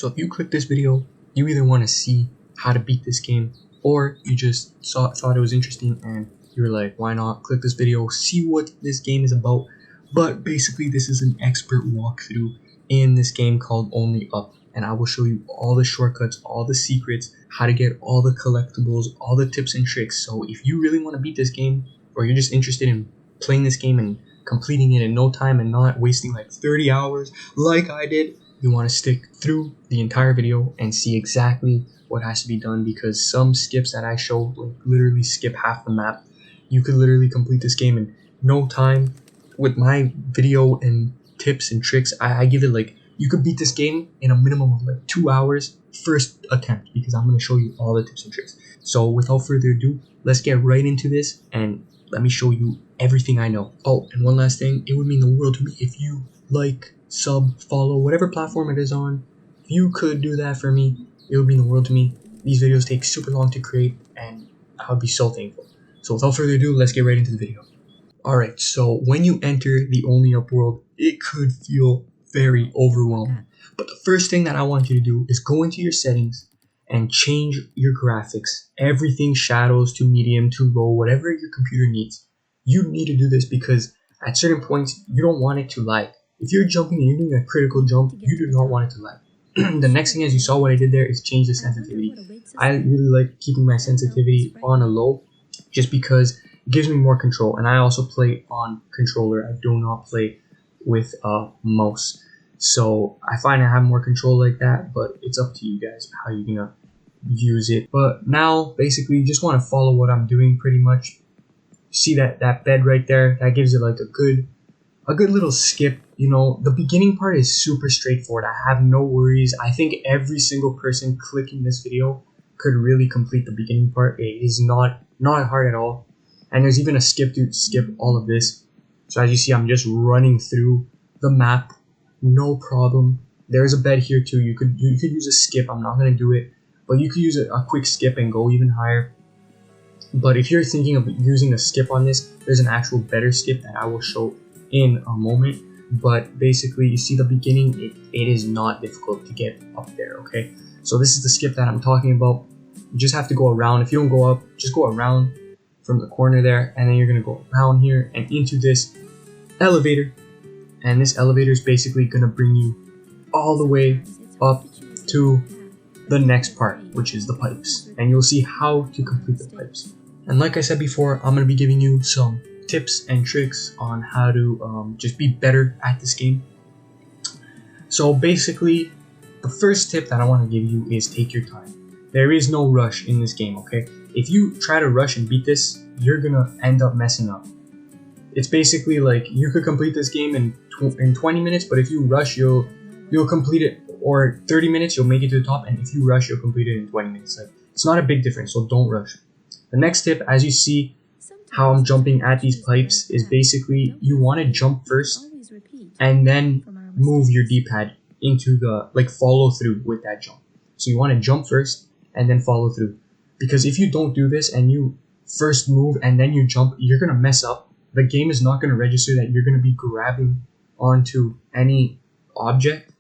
So if you click this video, you either want to see how to beat this game, or you just thought it was interesting and you were like, why not click this video, see what this game is about. But basically this is an expert walkthrough in this game called Only Up, and I will show you all the shortcuts, all the secrets, how to get all the collectibles, all the tips and tricks. So if you really want to beat this game, or you're just interested in playing this game and completing it in no time and not wasting like 30 hours like I did, you want to stick through the entire video and see exactly what has to be done, because some skips that I show like literally skip half the map. You could literally complete this game in no time. With my video and tips and tricks, I give it like, you could beat this game in a minimum of like 2 hours first attempt, because I'm going to show you all the tips and tricks. So without further ado, let's get right into this and let me show you everything I know. Oh, and one last thing, it would mean the world to me if you like, sub, follow, whatever platform it is on. If you could do that for me, it would mean the world to me. These videos take super long to create and I would be so thankful. So without further ado, let's get right into the video. Alright, so when you enter the Only Up world, it could feel very overwhelming. But the first thing that I want you to do is go into your settings and change your graphics. Everything shadows to medium to low, whatever your computer needs. You need to do this because at certain points, you don't want it to lag. If you're jumping and you're doing a critical jump, you do not want it to lag. The next thing, as you saw what I did there, is change the sensitivity. I really like keeping my sensitivity on a low just because it gives me more control. And I also play on controller. I do not play with a mouse. So I find I have more control like that, but it's up to you guys how you're gonna use it. But now basically you just want to follow what I'm doing pretty much. See that bed right there? That gives it like a good little skip. You know, the beginning part is super straightforward. I have no worries. I think every single person clicking this video could really complete the beginning part. It is not hard at all. And there's even a skip to skip all of this. So as you see, I'm just running through the map, no problem. There's a bed here too. You could use a skip. I'm not gonna do it, but you could use a quick skip and go even higher. But if you're thinking of using a skip on this, there's an actual better skip that I will show in a moment. But basically, you see the beginning, it is not difficult to get up there, okay? So this is the skip that I'm talking about. You just have to go around. If you don't go up, just go around from the corner there, and then you're gonna go around here and into this elevator. And this elevator is basically gonna bring you all the way up to the next part, which is the pipes. And you'll see how to complete the pipes. And like I said before, I'm gonna be giving you some tips and tricks on how to just be better at this game. So basically, the first tip that I want to give you is take your time. There is no rush in this game, okay? If you try to rush and beat this, you're gonna end up messing up. It's basically like you could complete this game in 20 minutes, but if you rush, you'll complete it, or 30 minutes, you'll make it to the top, and if you rush, you'll complete it in 20 minutes. Like, it's not a big difference, so don't rush. The next tip, as you see how I'm jumping at these pipes, is basically you want to jump first and then move your D-pad into the, like, follow through with that jump. So you want to jump first and then follow through, because if you don't do this and you first move and then you jump, you're gonna mess up. The game is not gonna register that you're gonna be grabbing onto any object,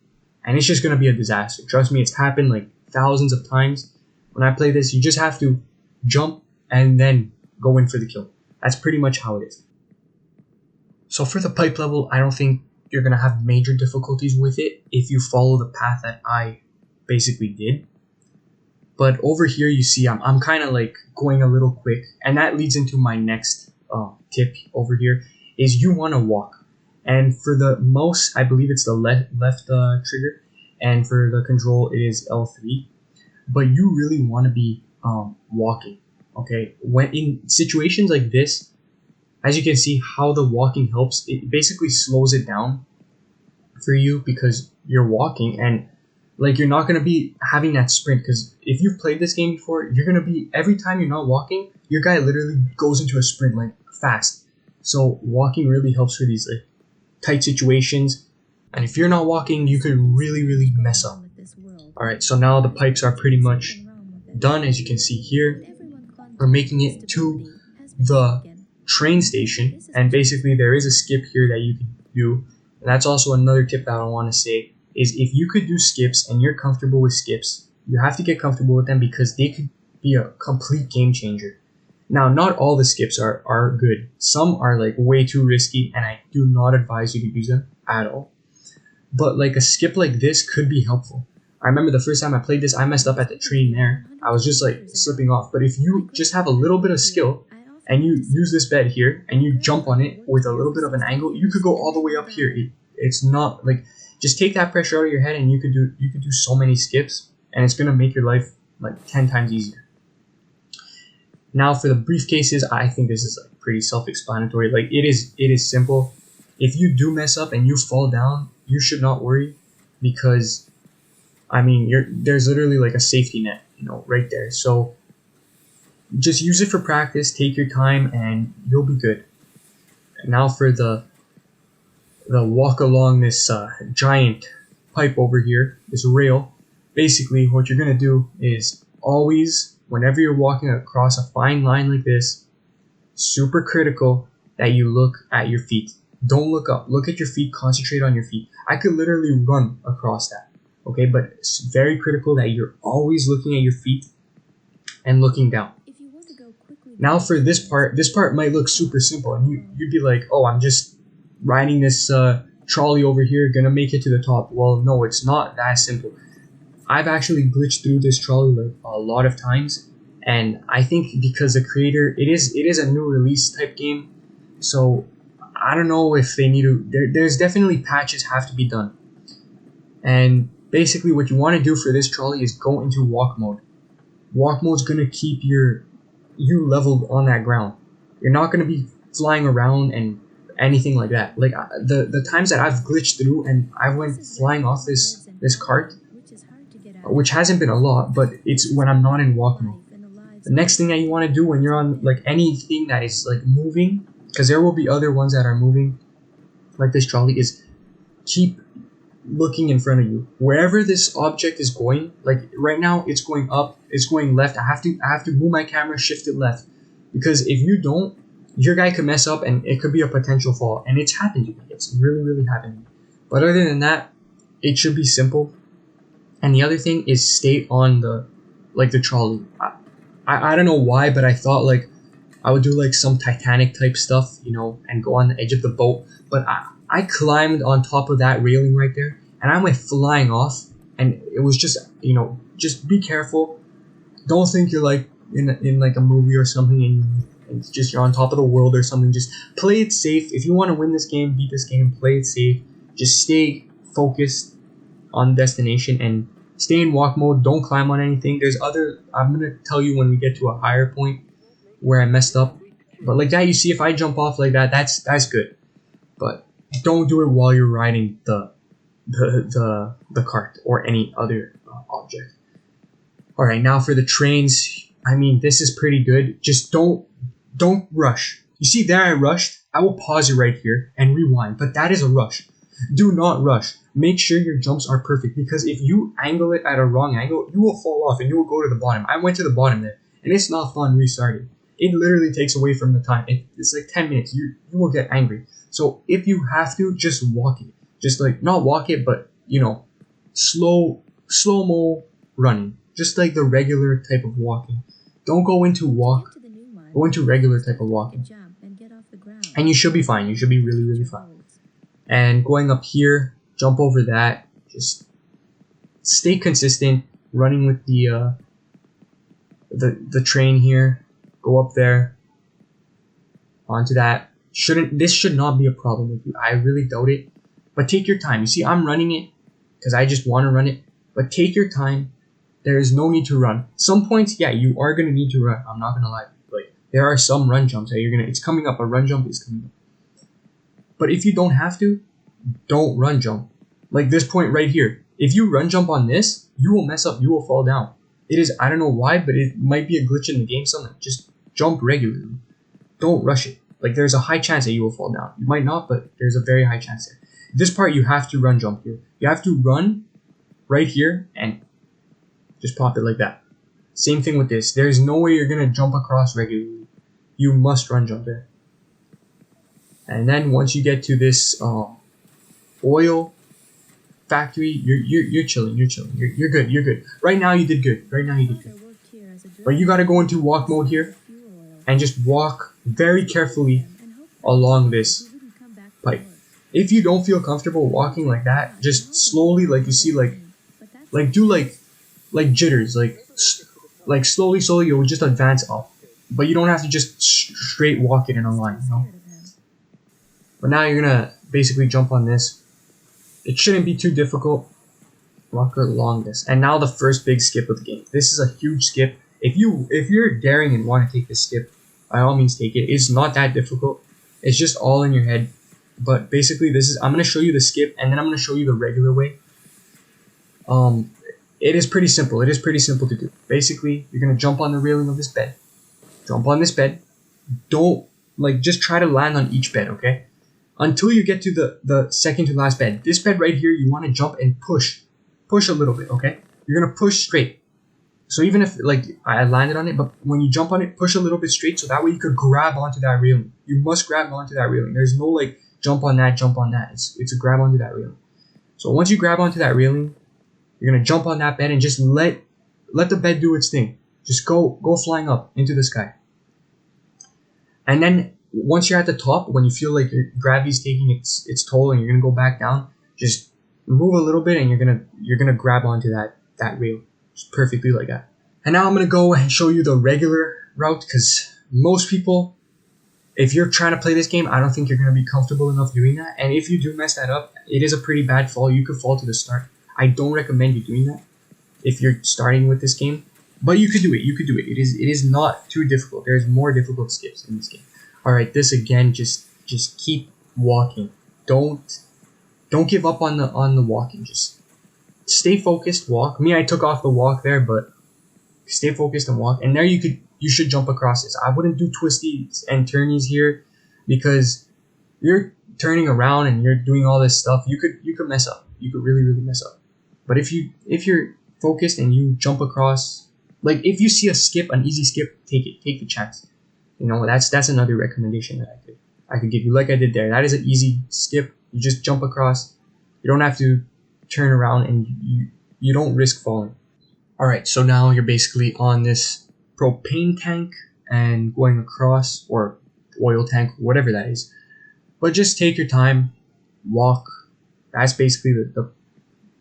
and it's just gonna be a disaster. Trust me, it's happened like thousands of times. When I play this, you just have to jump and then go in for the kill. That's pretty much how it is. So for the pipe level, I don't think you're gonna have major difficulties with it if you follow the path that I basically did. But over here, you see I'm kind of like going a little quick, and that leads into my next tip over here, is you want to walk. And for the mouse, I believe it's the left trigger, and for the control it is L3. But you really want to be walking, okay? When in situations like this, as you can see how the walking helps, it basically slows it down for you because you're walking, and like you're not going to be having that sprint, because if you've played this game before, you're going to be, every time you're not walking, your guy literally goes into a sprint like fast. So walking really helps for these like tight situations, and if you're not walking, you could really mess up. Alright, so now the pipes are pretty much done. As you can see here, we're making it to the train station, and basically there is a skip here that you can do. And that's also another tip that I want to say, is if you could do skips and you're comfortable with skips, you have to get comfortable with them because they could be a complete game changer. Now, not all the skips are good. Some are like way too risky, and I do not advise you to use them at all. But like a skip like this could be helpful. I remember the first time I played this, I messed up at the train there. I was just like slipping off. But if you just have a little bit of skill and you use this bed here and you jump on it with a little bit of an angle, you could go all the way up here. It's not like, just take that pressure out of your head and you could do so many skips, and it's gonna make your life like 10 times easier. Now for the briefcases, I think this is like pretty self-explanatory. Like it is simple. If you do mess up and you fall down, you should not worry, because I mean there's literally like a safety net, right there. So just use it for practice, take your time, and you'll be good. And now for the walk along this giant pipe over here, this rail. Basically what you're gonna do is always, whenever you're walking across a fine line like this, super critical that you look at your feet. Don't look up. Look at your feet. Concentrate on your feet. I could literally run across that. Okay, but it's very critical that you're always looking at your feet and looking down. Now for this part might look super simple, and you'd be like, oh, I'm just riding this trolley over here, gonna make it to the top. Well, no, it's not that simple. I've actually glitched through this trolley like a lot of times, and I think because the creator, it is a new release type game, so I don't know if they need to. There's definitely patches have to be done, and basically what you want to do for this trolley is go into walk mode. Walk mode's gonna keep you leveled on that ground. You're not gonna be flying around and anything like that. Like the times that I've glitched through and I went flying off this cart, which hasn't been a lot, but it's when I'm not in walk mode. The next thing that you want to do when you're on like anything that is like moving, because there will be other ones that are moving like this trolley, is keep looking in front of you. Wherever this object is going, like right now it's going up, it's going left. I have to move my camera, shift it left, because if you don't, your guy could mess up and it could be a potential fall, and it's happened to me. It's really happened to me. But other than that, it should be simple. And the other thing is stay on the trolley. I don't know why, but I thought like I would do like some Titanic type stuff, and go on the edge of the boat. But I climbed on top of that railing right there, and I went flying off. And it was just, just be careful. Don't think you're like in like a movie or something, and it's just you're on top of the world or something. Just play it safe. If you want to win this game, beat this game, play it safe. Just stay focused on destination and stay in walk mode. Don't climb on anything. I'm gonna tell you when we get to a higher point where I messed up, but like that, you see, if I jump off like that, that's good. But don't do it while you're riding the cart or any other object. All right, now for the trains. I mean, this is pretty good. Just don't rush. You see there, I rushed. I will pause it right here and rewind, but that is a rush. Do not rush. Make sure your jumps are perfect, because if you angle it at a wrong angle, you will fall off and you will go to the bottom. I went to the bottom there, and it's not fun restarting. It literally takes away from the time. It's like 10 minutes. You will get angry. So if you have to, just walk it. Just like, not walk it, but slow-mo running. Just like the regular type of walking. Don't go into walk. Go into regular type of walking. And you should be fine. You should be really fine. And going up here, jump over that. Just stay consistent. Running with the train here. Go up there. Onto that. This should not be a problem with you. I really doubt it. But take your time. You see, I'm running it because I just want to run it. But take your time. There is no need to run. Some points, yeah, you are gonna need to run. I'm not gonna lie. Like there are some run jumps that it's coming up. A run jump is coming up. But if you don't have to, don't run jump. Like this point right here. If you run jump on this, you will mess up. You will fall down. It is, I don't know why, but it might be a glitch in the game. Something. Just jump regularly. Don't rush it. Like there's a high chance that you will fall down. You might not, but there's a very high chance there. This part you have to run jump here. You have to run right here and just pop it like that. Same thing with this. There's no way you're gonna jump across regularly. You must run jump there. And then once you get to this oil factory, you're chilling. You're good. You're good. Right now you did good. Right now you did good. But you gotta go into walk mode here and just walk very carefully along this pipe. If you don't feel comfortable walking like that, just slowly, like you see, do like jitters, like slowly, you'll just advance up. But you don't have to just straight walk it in a line, you know. But now you're gonna basically jump on this. It shouldn't be too difficult. Walk along this, and now the first big skip of the game. This is a huge skip. If you're daring and want to take this skip, by all means take it. It's not that difficult. It's just all in your head. But basically, I'm gonna show you the skip, and then I'm gonna show you the regular way. It is pretty simple. It is pretty simple to do. Basically, you're gonna jump on the railing of this bed. Jump on this bed. Don't just try to land on each bed, okay? Until you get to the second to last bed. This bed right here, you want to jump and push a little bit, okay? You're gonna push straight. So even if I landed on it, but when you jump on it, push a little bit straight, so that way you could grab onto that railing. You must grab onto that railing. There's no jump on that. It's a grab onto that railing. So once you grab onto that railing, you're gonna jump on that bed and just let the bed do its thing. Just go flying up into the sky. And then once you're at the top, when you feel like your gravity's taking its toll and you're gonna go back down, just move a little bit and you're gonna grab onto that rail, just perfectly like that. And now I'm gonna go and show you the regular route, because most people, if you're trying to play this game, I don't think you're gonna be comfortable enough doing that. And if you do mess that up, it is a pretty bad fall. You could fall to the start. I don't recommend you doing that if you're starting with this game, but you could do it. It is not too difficult. There's more difficult skips in this game. All right, this again, just keep walking. Don't give up on the walking. Just stay focused, walk. I took off the walk there, but stay focused and walk. And there you should jump across this. I wouldn't do twisties and turnies here, because you're turning around and you're doing all this stuff. You could mess up. You could really mess up. But if you're focused and you jump across, if you see a skip, an easy skip, take it. Take the chance. You know, that's another recommendation that I could give you, like I did there. That is an easy skip. You just jump across. You don't have to turn around, and you don't risk falling. Alright, so now you're basically on this propane tank and going across, or oil tank, whatever that is. But just take your time, walk. That's basically the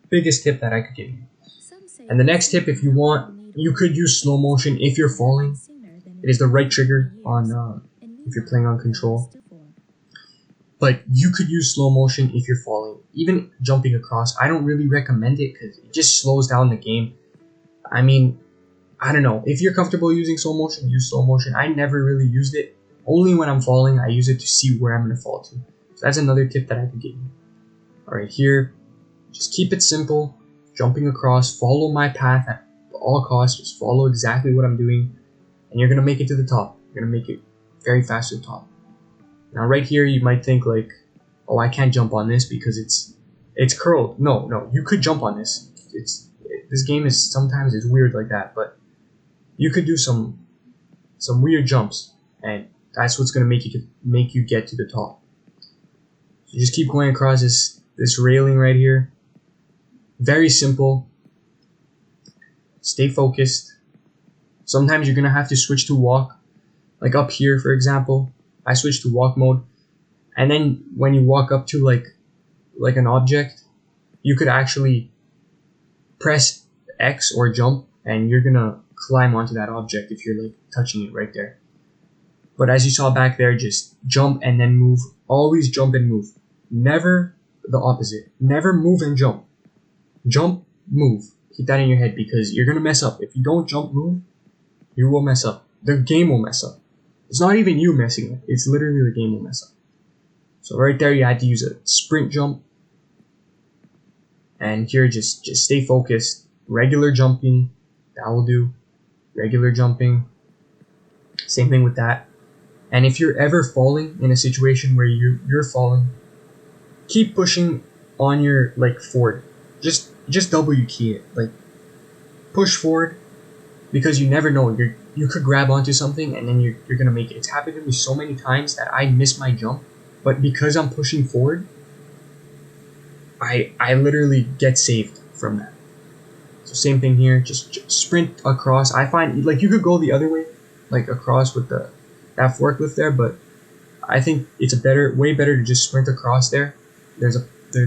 biggest tip that I could give you. And the next tip, if you want, you could use slow motion if you're falling. It is the right trigger on if you're playing on control. But you could use slow motion if you're falling. Even jumping across, I don't really recommend it because it just slows down the game. I mean, I don't know. If you're comfortable using slow motion, use slow motion. I never really used it. Only when I'm falling, I use it to see where I'm going to fall to. So that's another tip that I could give you. Alright, here, just keep it simple. Jumping across, follow my path at all costs. Just follow exactly what I'm doing. And you're going to make it to the top. You're going to make it very fast to the top. Now right here, you might think oh, I can't jump on this because it's curled. No, you could jump on this. This game is sometimes it's weird like that, but you could do some weird jumps, and that's what's gonna make you get to the top. So just keep going across this railing right here. Very simple. Stay focused. Sometimes you're gonna have to switch to walk, like up here, for example. I switched to walk mode, and then when you walk up to like an object, you could actually press X or jump, and you're gonna climb onto that object if you're touching it right there. But as you saw back there, just jump and then move. Always jump and move. Never the opposite. Never move and jump. Jump, move. Keep that in your head, because you're gonna mess up. If you don't jump, move, you will mess up. The game will mess up. It's not even you messing up. It's literally the game will mess up. So right there, you had to use a sprint jump. And here, just stay focused. Regular jumping, that will do. Regular jumping. Same thing with that. And if you're ever falling in a situation where you're falling, keep pushing on your forward. Just W key it. Push forward, because you never know. You could grab onto something and then you're gonna make it. It's happened to me so many times that I miss my jump, but because I'm pushing forward, I literally get saved from that. So same thing here, just sprint across. I find like you could go the other way, like across with that forklift there, but I think it's way better to just sprint across there. There's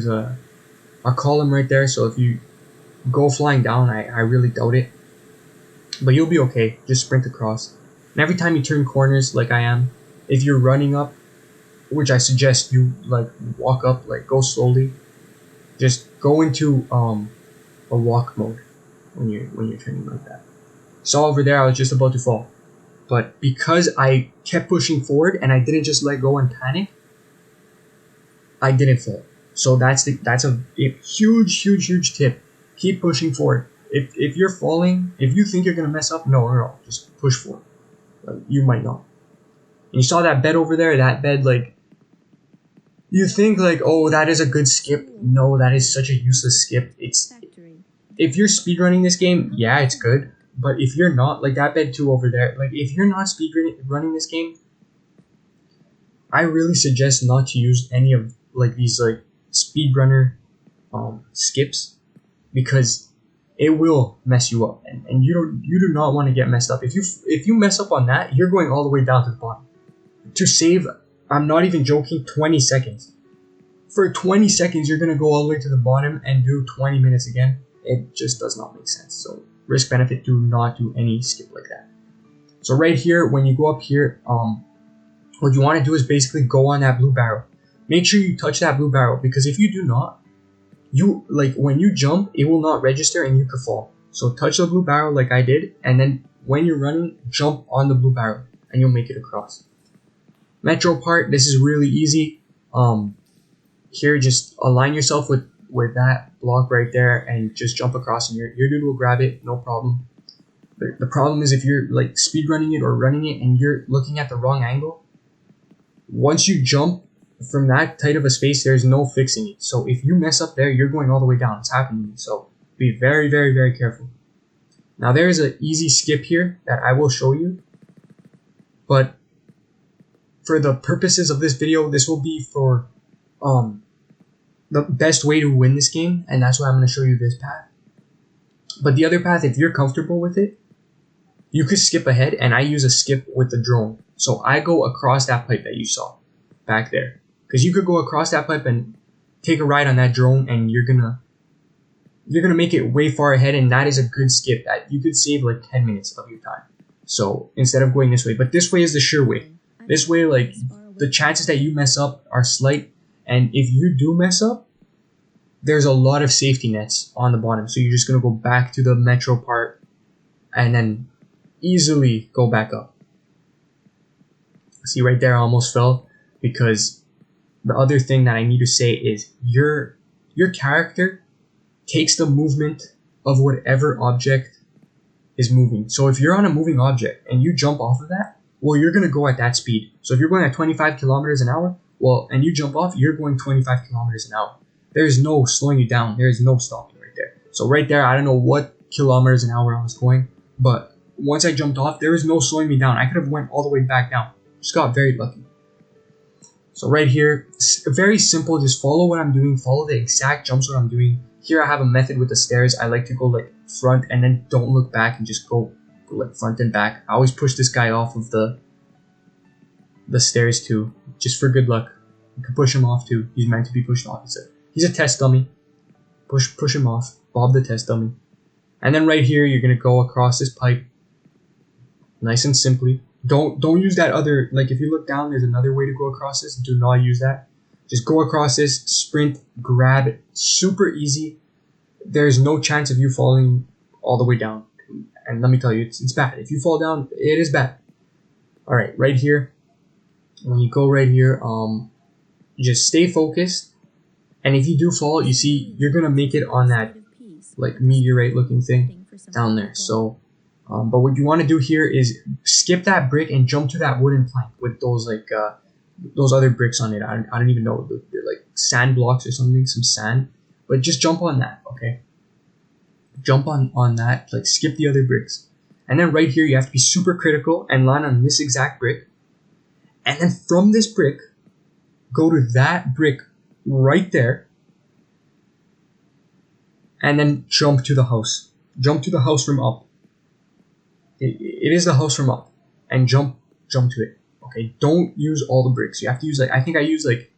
a column right there, so if you go flying down, I really doubt it. But you'll be okay. Just sprint across. And every time you turn corners like I am, if you're running up, which I suggest you like walk up, like go slowly, just go into a walk mode when you're turning like that. Saw over there I was just about to fall. But because I kept pushing forward and I didn't just let go and panic, I didn't fall. So that's a huge tip. Keep pushing forward. If you're falling, if you think you're gonna mess up, no, just push forward. Like, you might not. And you saw that bed over there. That bed, like, you think like, oh, that is a good skip. No, that is such a useless skip. If you're speedrunning this game, yeah, it's good. But if you're not, like that bed 2 over there, like if you're not speedrunning this game, I really suggest not to use any of like these like speedrunner skips, because it will mess you up, and you do not want to get messed up. If you mess up on that, you're going all the way down to the bottom. To save, I'm not even joking, 20 seconds. For 20 seconds, you're gonna go all the way to the bottom and do 20 minutes again. It just does not make sense. So risk benefit, do not do any skip like that. So right here, when you go up here, what you want to do is basically go on that blue barrel. Make sure you touch that blue barrel, because if you do not, you like when you jump, it will not register and you could fall. So touch the blue barrel like I did, and then when you're running, jump on the blue barrel and you'll make it across. Metro part, this is really easy. Here, just align yourself with that block right there and just jump across, and your dude will grab it, no problem. The problem is if you're like speedrunning it or running it and you're looking at the wrong angle, once you jump from that tight of a space, there's no fixing it. So if you mess up there, you're going all the way down. It's happening. So be very, very, very careful. Now there is an easy skip here that I will show you, but for the purposes of this video, this will be for the best way to win this game, and that's why I'm going to show you this path. But the other path, if you're comfortable with it, you could skip ahead, and I use a skip with the drone. So I go across that pipe that you saw back there, because you could go across that pipe and take a ride on that drone, and you're gonna make it way far ahead, and that is a good skip that you could save like 10 minutes of your time. So instead of going this way, but this way is the sure way. This way, like, the chances that you mess up are slight, and if you do mess up, there's a lot of safety nets on the bottom. So you're just gonna go back to the metro part and then easily go back up. See right there, I almost fell, because the other thing that I need to say is your character takes the movement of whatever object is moving. So if you're on a moving object and you jump off of that, well, you're going to go at that speed. So if you're going at 25 kilometers an hour, well, and you jump off, you're going 25 kilometers an hour. There's no slowing you down. There's no stopping right there. So right there, I don't know what kilometers an hour I was going, but once I jumped off, there was no slowing me down. I could have went all the way back down. Just got very lucky. So right here, very simple. Just follow what I'm doing. Follow the exact jumps what I'm doing. Here I have a method with the stairs. I like to go like front and then don't look back and just go like front and back. I always push this guy off of the stairs too, just for good luck. You can push him off too. He's meant to be pushed off. He's a test dummy. Push him off. Bob the test dummy. And then right here, you're gonna go across this pipe, nice and simply. Don't use that other, like if you look down, there's another way to go across this. Do not use that. Just go across this, sprint, grab it. Super easy. There's no chance of you falling all the way down. And let me tell you, it's bad. If you fall down, it is bad. All right, right here. When you go right here, just stay focused. And if you do fall, you see, you're gonna make it on that like meteorite looking thing down there. So, but what you want to do here is skip that brick and jump to that wooden plank with those like those other bricks on it. I don't even know, they're like sand blocks or something, some sand. But just jump on that, okay? Jump on that, like skip the other bricks. And then right here, you have to be super critical and land on this exact brick. And then from this brick, go to that brick right there. and then jump to the house. Jump to the house from up. It is the house from up, and jump to it. Okay, don't use all the bricks. You have to use like, I think I used like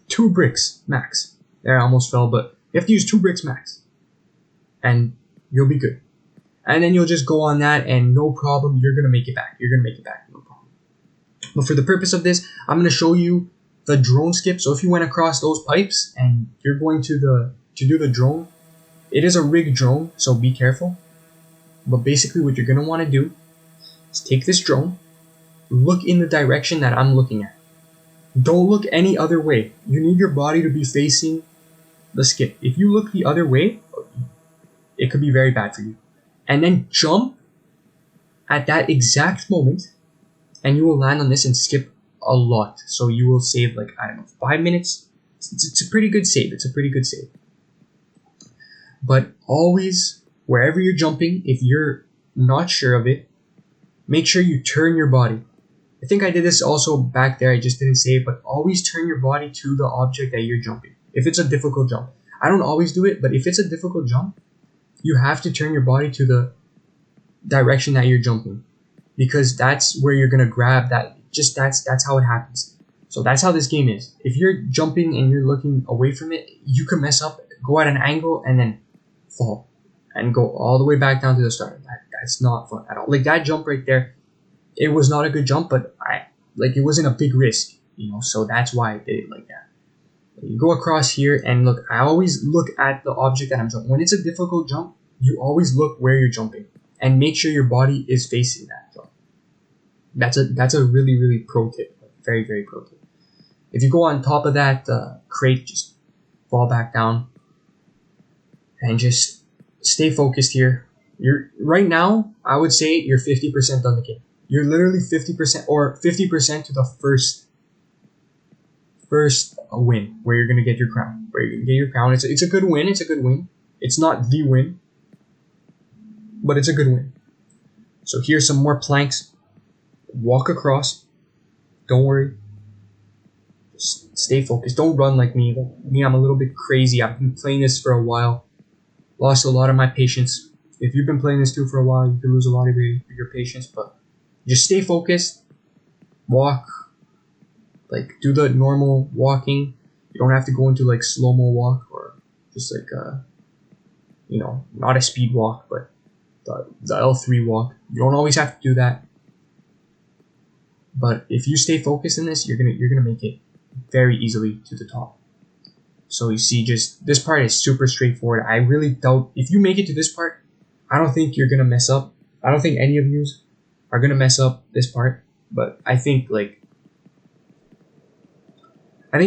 2 bricks max. There, I almost fell, but you have to use 2 bricks max, and you'll be good. And then you'll just go on that, and no problem, you're gonna make it back. You're gonna make it back, no problem. But for the purpose of this, I'm gonna show you the drone skip. So if you went across those pipes and you're going to do the drone, it is a rigged drone, so be careful. But basically what you're going to want to do is take this drone, look in the direction that I'm looking at. Don't look any other way. You need your body to be facing the skip. If you look the other way, it could be very bad for you. And then jump at that exact moment, and you will land on this and skip a lot. So you will save like, I don't know, 5 minutes. It's a pretty good save. It's a pretty good save. But always, wherever you're jumping, if you're not sure of it, make sure you turn your body. I think I did this also back there, I just didn't say it, but always turn your body to the object that you're jumping. If it's a difficult jump. I don't always do it, but if it's a difficult jump, you have to turn your body to the direction that you're jumping. Because that's where you're going to grab that. Just that's how it happens. So that's how this game is. If you're jumping and you're looking away from it, you can mess up, go at an angle, and then fall. And go all the way back down to the start. That's not fun at all. Like that jump right there, it was not a good jump, but it wasn't a big risk, so that's why I did it like that. You go across here and look, I always look at the object that I'm jumping. When it's a difficult jump, you always look where you're jumping and make sure your body is facing that jump. That's a really, really pro tip. Very, very pro tip. If you go on top of that crate, just fall back down and just stay focused here. Right now, I would say you're 50% done the game. You're literally 50% or 50% to the first win where you're gonna get your crown. Where you're gonna get your crown. It's a good win. It's a good win. It's not the win, but it's a good win. So here's some more planks. Walk across. Don't worry. Just stay focused. Don't run like me. I'm a little bit crazy. I've been playing this for a while. Lost a lot of my patience. If you've been playing this too for a while, you can lose a lot of your patience, but just stay focused. Walk. Like, do the normal walking. You don't have to go into, like, slow-mo walk or just, like, not a speed walk, but the L3 walk. You don't always have to do that. But if you stay focused in this, you're gonna make it very easily to the top. So you see, just this part is super straightforward. I really doubt if you make it to this part, I don't think you're gonna mess up. I don't think any of you are gonna mess up this part. But I think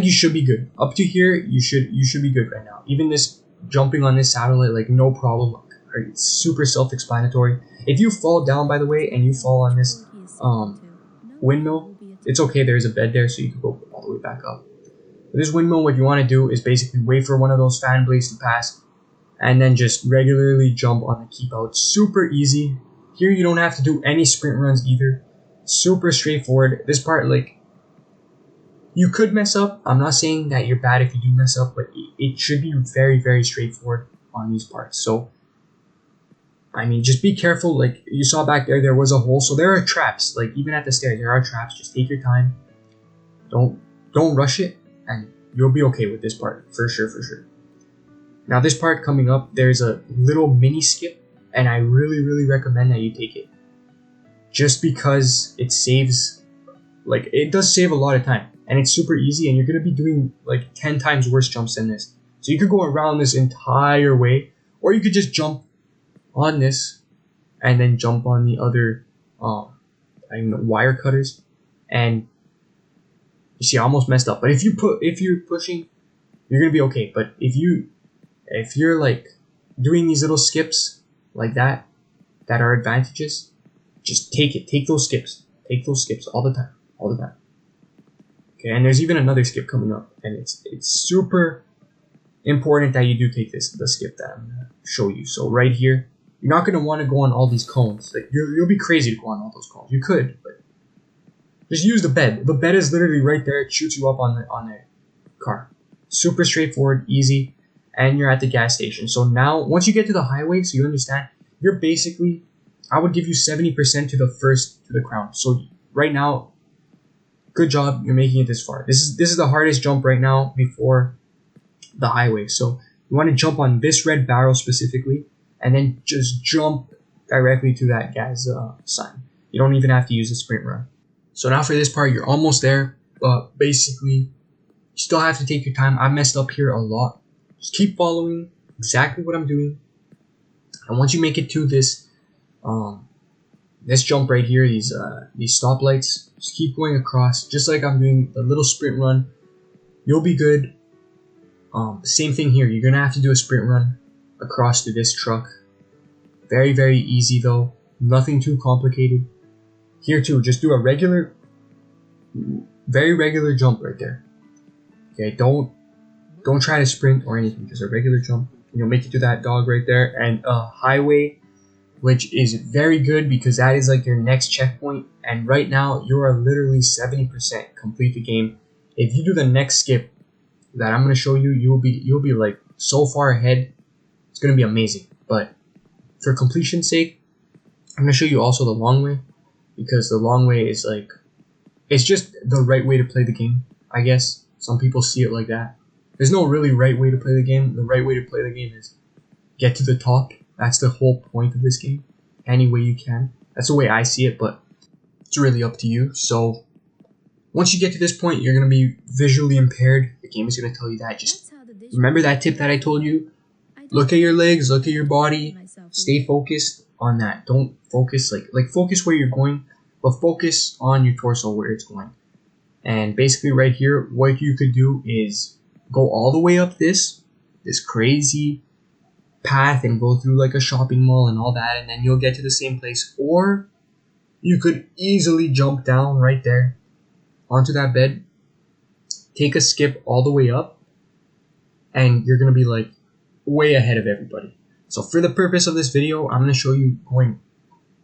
you should be good. Up to here, you should be good right now. Even this jumping on this satellite, like no problem. It's super self-explanatory. If you fall down, by the way, and you fall on this windmill, it's okay. There's a bed there, so you can go all the way back up. But this windmill, what you want to do is basically wait for one of those fan blades to pass, and then just regularly jump on the keep out. Super easy. Here you don't have to do any sprint runs either. Super straightforward. This part, you could mess up. I'm not saying that you're bad if you do mess up, but it should be very, very straightforward on these parts. So, just be careful. Like you saw back there was a hole. So there are traps. Like even at the stairs, there are traps. Just take your time. Don't rush it, and you'll be okay with this part for sure. Now this part coming up, there's a little mini skip, and I really, really recommend that you take it. Just because it saves, it does save a lot of time. And it's super easy, and you're going to be doing 10 times worse jumps than this. So you could go around this entire way, or you could just jump on this and then jump on the other wire cutters. And you see, I almost messed up. But if you're pushing, you're going to be okay. But if you're doing these little skips like that are advantages, just take it. Take those skips. Take those skips all the time. Okay, and there's even another skip coming up, and it's super important that you do take the skip that I'm gonna show you. So right here, you're not gonna want to go on all these cones. You'll be crazy to go on all those cones. You could, but just use the bed. The bed is literally right there. It shoots you up on the car. Super straightforward, easy, and you're at the gas station. So now, once you get to the highway, so you understand, you're basically, I would give you 70% to the crown. So right now, good job, you're making it this far. This is the hardest jump right now before the highway. So you want to jump on this red barrel specifically, and then just jump directly to that gas sign. You don't even have to use a sprint run. So now for this part, you're almost there, but basically, you still have to take your time. I messed up here a lot. Just keep following exactly what I'm doing, and once you make it to this jump right here, these stoplights, just keep going across, just like I'm doing the little sprint run. You'll be good. Same thing here. You're gonna have to do a sprint run across to this truck. Very, very easy though. Nothing too complicated. Here too, just do a regular, very regular jump right there. Okay, don't try to sprint or anything. Just a regular jump, and you'll make it to that dog right there. And a highway, which is very good because that is like your next checkpoint. And right now, you are literally 70% complete the game. If you do the next skip that I'm gonna show you, you'll be like so far ahead. It's gonna be amazing. But for completion's sake, I'm gonna show you also the long way, because the long way is like, it's just the right way to play the game, I guess. Some people see it like that. There's no really right way to play the game. The right way to play the game is get to the top. That's the whole point of this game. Any way you can. That's the way I see it, but it's really up to you. So once you get to this point, you're going to be visually impaired. The game is going to tell you that. Just remember that tip that I told you. Look at your legs, look at your body. Stay focused on that. Don't focus like focus where you're going, but focus on your torso where it's going. And basically right here, what you could do is go all the way up this crazy path and go through like a shopping mall and all that, and then you'll get to the same place. Or you could easily jump down right there onto that bed, take a skip all the way up, and you're gonna be like way ahead of everybody. So for the purpose of this video, I'm gonna show you going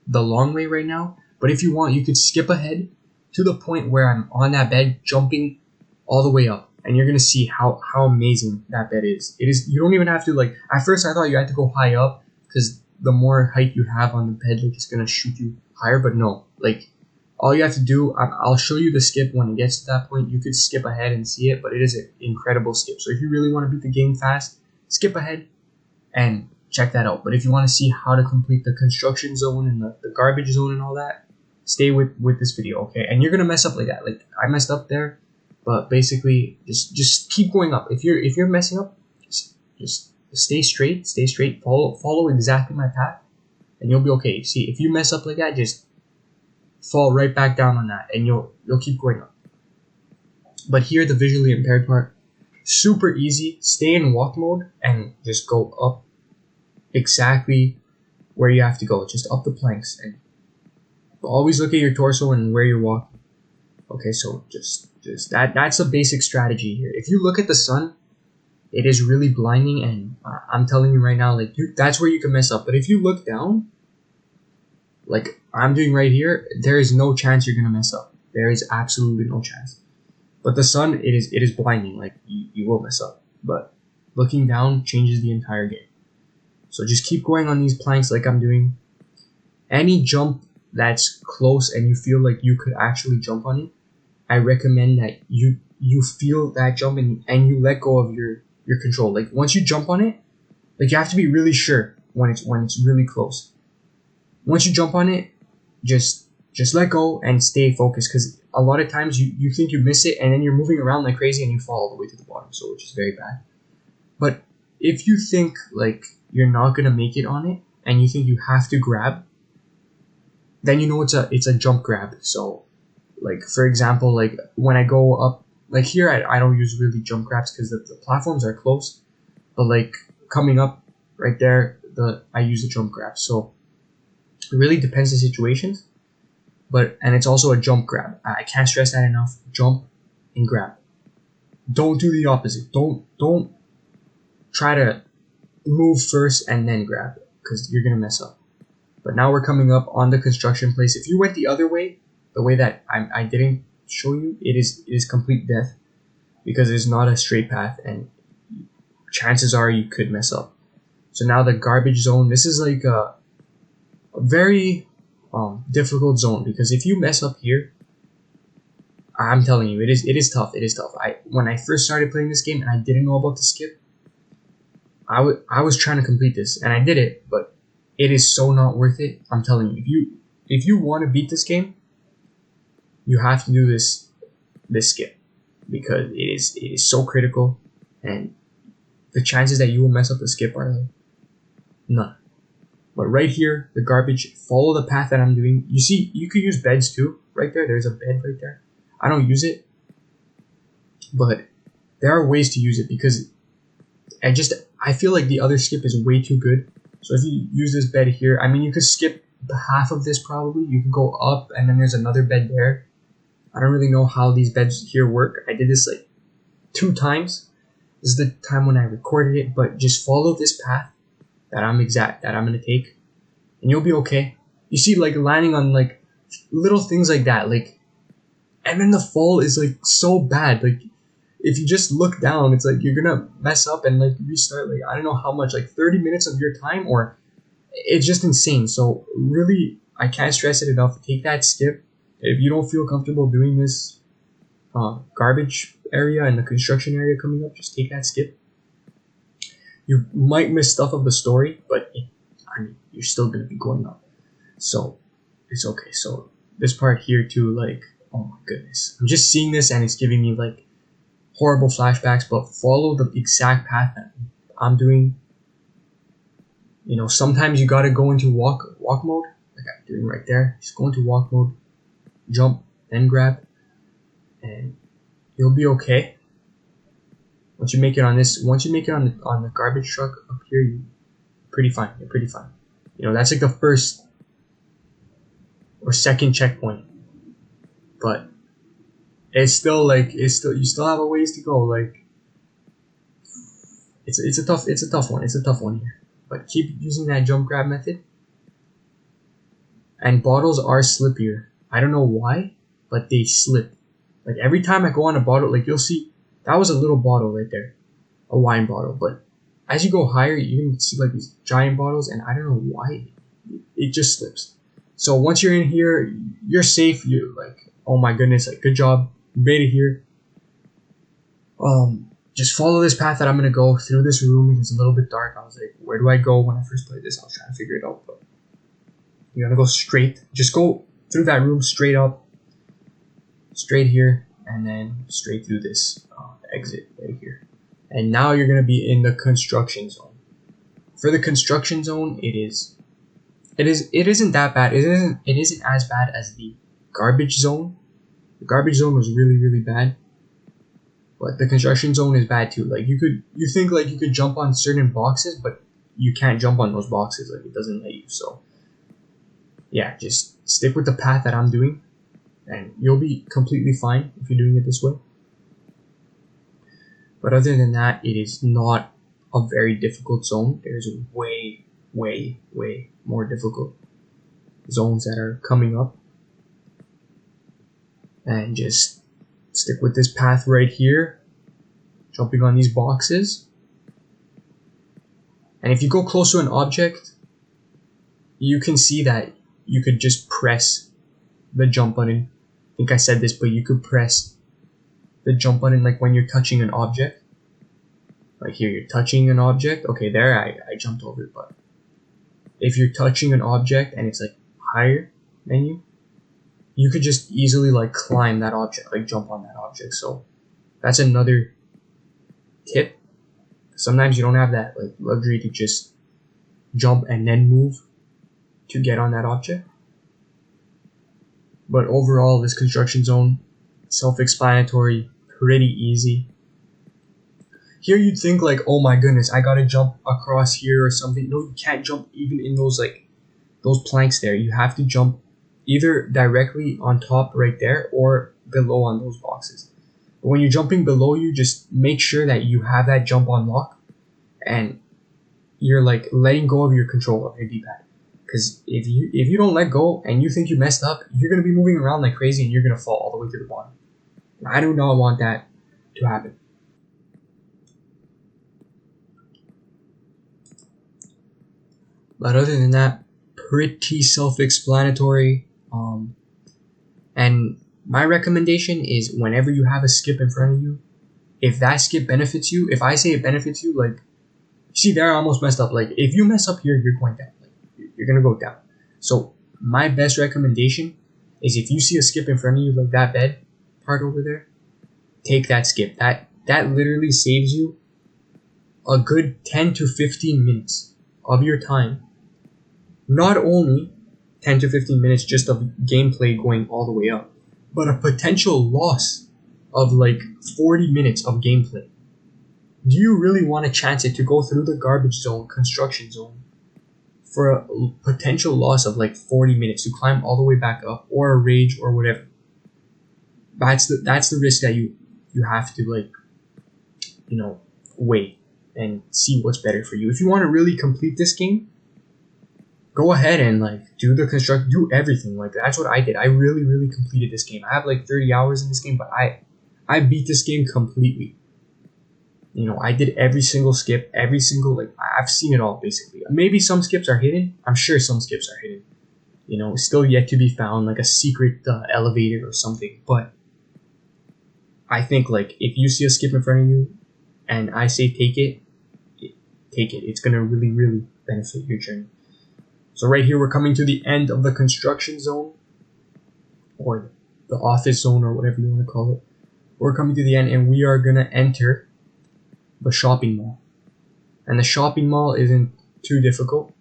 the long way right now, but if you want, you could skip ahead to the point where I'm on that bed jumping all the way up, and you're gonna see how amazing that bed is. It is. You don't even have to, like, at first I thought you had to go high up because the more height you have on the bed, like, it's gonna shoot you higher, but no, like, all you have to do, I'll show you the skip when it gets to that point. You could skip ahead and see it, but it is an incredible skip. So if you really want to beat the game fast, skip ahead and check that out. But if you want to see how to complete the construction zone and the garbage zone and all that, stay with this video, okay? And you're gonna mess up like that. Like I messed up there, but basically just keep going up. If you're messing up, just stay straight, follow exactly my path, and you'll be okay. See, if you mess up like that, just fall right back down on that, and you'll keep going up. But here, the visually impaired part, super easy. Stay in walk mode and just go up exactly where you have to go, just up the planks, and always look at your torso and where you're walking. Okay, so just that's a basic strategy here. If you look at the sun, it is really blinding, and I'm telling you right now, like that's where you can mess up. But if you look down, like I'm doing right here, there is no chance you're gonna mess up. There is absolutely no chance. But the sun, it is blinding. Like you will mess up. But looking down changes the entire game. So just keep going on these planks like I'm doing. Any jump that's close and you feel like you could actually jump on it, I recommend that you feel that jump and you let go of your control. Like once you jump on it, like you have to be really sure when it's really close. Once you jump on it, just let go and stay focused, because a lot of times you think you miss it and then you're moving around like crazy and you fall all the way to the bottom, so which is very bad. But if you think like you're not gonna make it on it and you think you have to grab, then you know it's a jump grab. So like for example, like when I go up, like here I don't use really jump grabs because the platforms are close, but like coming up right there, I use the jump grab. So it really depends the situations, and it's also a jump grab. I can't stress that enough. Jump and grab. Don't do the opposite. Don't try to move first and then grab, because you're gonna mess up. But now we're coming up on the construction place. If you went the other way, the way that I didn't show you, it is complete death, because there's not a straight path, and chances are you could mess up. So now the garbage zone, this is like a very difficult zone, because if you mess up here, I'm telling you, it is tough. It is tough. When I first started playing this game and I didn't know about the skip, I was trying to complete this and I did it, but it is so not worth it. I'm telling you, if you want to beat this game, you have to do this skip, because it is so critical, and the chances that you will mess up the skip are like none. But right here, the garbage, follow the path that I'm doing. You see, you could use beds too. Right there, there's a bed right there. I don't use it, but there are ways to use it, because I feel like the other skip is way too good. So if you use this bed here, I mean, you could skip half of this probably. You could go up and then there's another bed there. I don't really know how these beds here work. I did this like 2 times. This is the time when I recorded it, but just follow this path that I'm gonna take, and you'll be okay. You see, like landing on like little things like that, like, and then the fall is like so bad. Like if you just look down, it's like you're gonna mess up and like restart like I don't know how much, like 30 minutes of your time, or it's just insane. So really, I can't stress it enough. Take that skip. If you don't feel comfortable doing this garbage area and the construction area coming up, just take that skip. You might miss stuff of the story, but you're still gonna be going up, so it's okay. So this part here too, like, oh my goodness, I'm just seeing this and it's giving me like horrible flashbacks. But follow the exact path that I'm doing. You know, sometimes you gotta go into walk mode, like I'm doing right there. Just go into walk mode, jump, then grab, and you'll be okay. Once you make it on the garbage truck up here, you're pretty fine. You know, that's like the first or second checkpoint, but you still have a ways to go. Like it's a tough one here. But keep using that jump grab method. And bottles are slippier. I don't know why, but they slip. Like every time I go on a bottle, like you'll see, that was a little bottle right there, a wine bottle. But as you go higher, you can see like these giant bottles, and I don't know why it just slips. So once you're in here, you're safe. You're like, oh my goodness, like good job, you made it here. Just follow this path that I'm gonna go through this room. It's a little bit dark. I was like, where do I go? When I first played this, I was trying to figure it out, but you're gonna go straight. Just go through that room straight up, straight here, and then straight through this exit right here. And now you're gonna be in the construction zone. For the construction zone, it isn't that bad. It isn't as bad as the garbage zone. The garbage zone was really, really bad. But the construction zone is bad too. Like you think like you could jump on certain boxes, but you can't jump on those boxes. Like it doesn't let you. So yeah, just stick with the path that I'm doing, and you'll be completely fine if you're doing it this way. But other than that, it is not a very difficult zone. There's way, way, way more difficult zones that are coming up. And just stick with this path right here, jumping on these boxes. And if you go close to an object, you can see that you could just press the jump button. I think I said this, but you could press the jump button like when you're touching an object. Like here, you're touching an object. Okay, there I jumped over it, but if you're touching an object and it's like higher than you, you could just easily like climb that object, like jump on that object. So that's another tip. Sometimes you don't have that like luxury to just jump and then move to get on that object. But overall, this construction zone, self-explanatory, pretty easy. Here you'd think like, oh my goodness, I gotta jump across here or something. No, you can't jump even in those planks there. You have to jump either directly on top right there or below on those boxes. But when you're jumping below, you just make sure that you have that jump on lock and you're like letting go of your control of your D-pad. Because if you don't let go and you think you messed up, you're gonna be moving around like crazy and you're gonna fall all the way to the bottom. And I do not want that to happen. But other than that, pretty self-explanatory. And my recommendation is whenever you have a skip in front of you, if that skip benefits you, if I say it benefits you, like, see there I almost messed up. Like, if you mess up here, you're going down. Like, you're gonna go down. So my best recommendation is if you see a skip in front of you, like that bed part over there, take that skip. That literally saves you a good 10 to 15 minutes of your time. Not only 10 to 15 minutes just of gameplay going all the way up, but a potential loss of like 40 minutes of gameplay. Do you really want to chance it to go through the garbage zone, construction zone, for a potential loss of like 40 minutes to climb all the way back up, or a rage or whatever? That's the risk that you have to, like, you know, weigh and see what's better for you. If you want to really complete this game, go ahead and like do everything. Like, that's what I did. I really completed this game. I have like 30 hours in this game, but I beat this game completely. You know, I did every single skip, like, I've seen it all basically. Maybe some skips are hidden. I'm sure some skips are hidden. You know, still yet to be found, like a secret elevator or something. But I think, like, if you see a skip in front of you and I say take it. It's gonna really benefit your journey. So right here, we're coming to the end of the construction zone, or the office zone, or whatever you want to call it. We're coming to the end, and we are gonna enter the shopping mall. And the shopping mall isn't too difficult.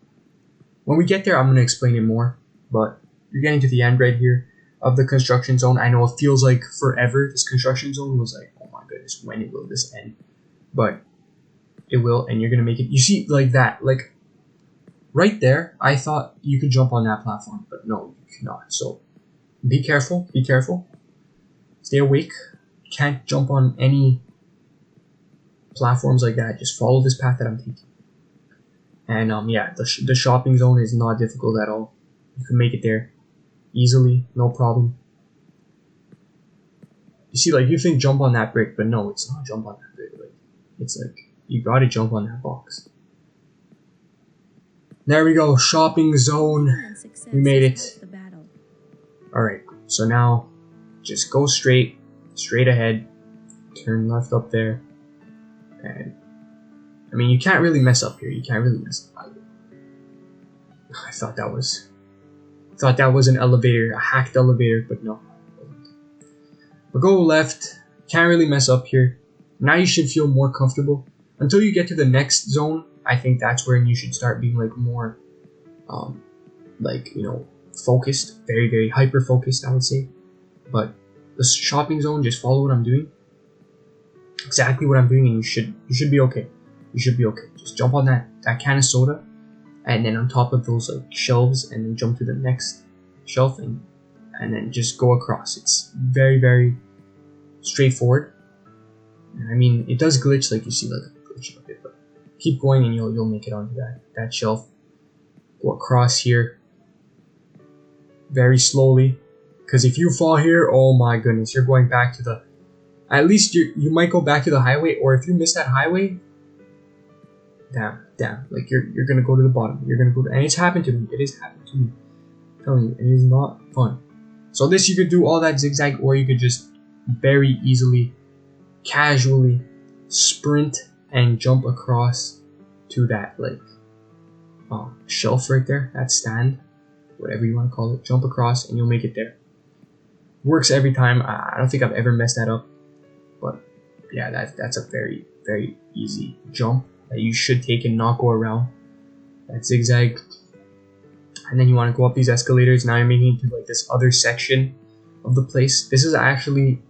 When we get there, I'm gonna explain it more. But you're getting to the end right here of the construction zone. I know it feels like forever. This construction zone was like, oh my goodness, when will this end? But it will, and you're gonna make it. You see, like that, like right there, I thought you could jump on that platform, but no, you cannot. So be careful, stay awake. You can't jump on any platforms like that. Just follow this path that I'm taking. And yeah, the shopping zone is not difficult at all. You can make it there easily, no problem. You see, like, you think jump on that brick, but no, it's not jump on that brick. Like, it's like you gotta jump on that box. There we go, shopping zone. We made it. Alright, so now just go straight ahead, turn left up there, and I mean, you can't really mess up here. You can't really mess up. I thought that was an elevator, a hacked elevator, but no. But go left. Can't really mess up here. Now you should feel more comfortable until you get to the next zone. I think that's where you should start being like more, like, you know, focused, very hyper focused, I would say. But the shopping zone, just follow what I'm doing, exactly what I'm doing, and you should be okay. You should be okay. Just jump on that can of soda, and then on top of those like shelves, and then jump to the next shelf, and then just go across. It's very straightforward. I mean, it does glitch, like you see, like a glitch of it, but keep going and you'll make it onto that shelf. Go across here very slowly, because if you fall here, oh my goodness, you're going back to the. At least you might go back to the highway, or if you miss that highway, damn, like you're gonna go to the bottom. You're gonna go to, and it's happened to me. It has happened to me. I'm telling you, it is not fun. So this, you could do all that zigzag, or you could just very easily, casually sprint and jump across to that like shelf right there, that stand, whatever you want to call it. Jump across and you'll make it there. Works every time. I don't think I've ever messed that up, but yeah, that's a very easy jump that you should take and not go around that zigzag. And then you want to go up these escalators. Now you're making it to like this other section of the place. This is actually,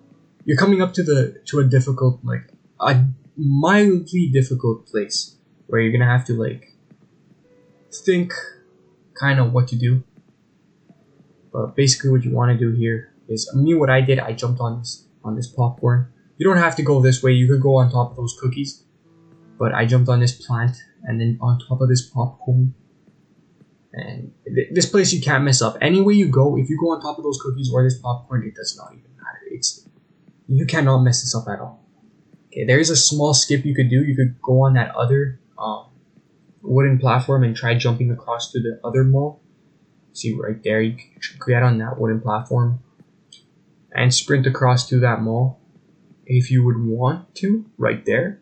you're coming up to a difficult, like a mildly difficult place where you're gonna have to like think kind of what to do. But basically what you want to do here is, what I did, I jumped on this popcorn. You don't have to go this way. You could go on top of those cookies, but I jumped on this plant and then on top of this popcorn. And this place you can't mess up. Any way you go, if you go on top of those cookies or this popcorn, it does not even matter. You cannot mess this up at all. Okay, there is a small skip you could do. You could go on that other wooden platform and try jumping across to the other mall. See right there, you can get on that wooden platform and sprint across to that mall if you would want to, right there.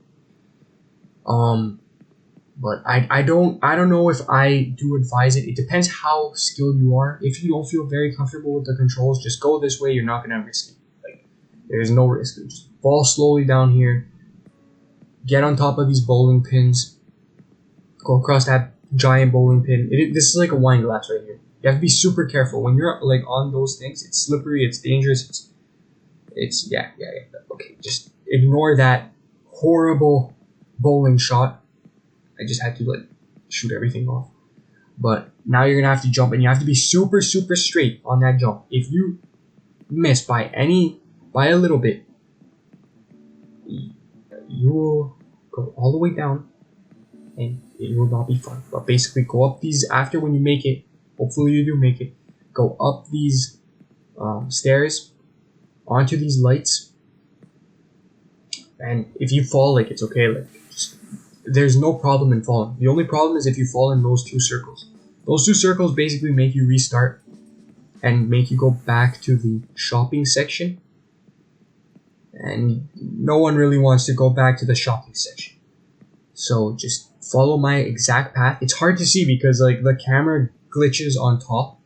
But I don't know if I do advise it. It depends how skilled you are. If you don't feel very comfortable with the controls, just go this way. You're not gonna risk it. Like, there's no risk. Just fall slowly down here. Get on top of these bowling pins. Go across that giant bowling pin. This is like a wine glass right here. You have to be super careful when you're like on those things. It's slippery. It's dangerous. It's yeah. Okay, just ignore that horrible bowling shot. I just had to like shoot everything off. But now you're gonna have to jump, and you have to be super straight on that jump. If you miss by a little bit, you will go all the way down, and it will not be fun. But basically, go up these after when you make it. Hopefully, you do make it. Go up these stairs onto these lights, and if you fall, like it's okay. Like there's no problem in falling. The only problem is if you fall in those two circles. Those two circles basically make you restart and make you go back to the shopping section. And no one really wants to go back to the shopping section. So just follow my exact path. It's hard to see because like the camera glitches on top.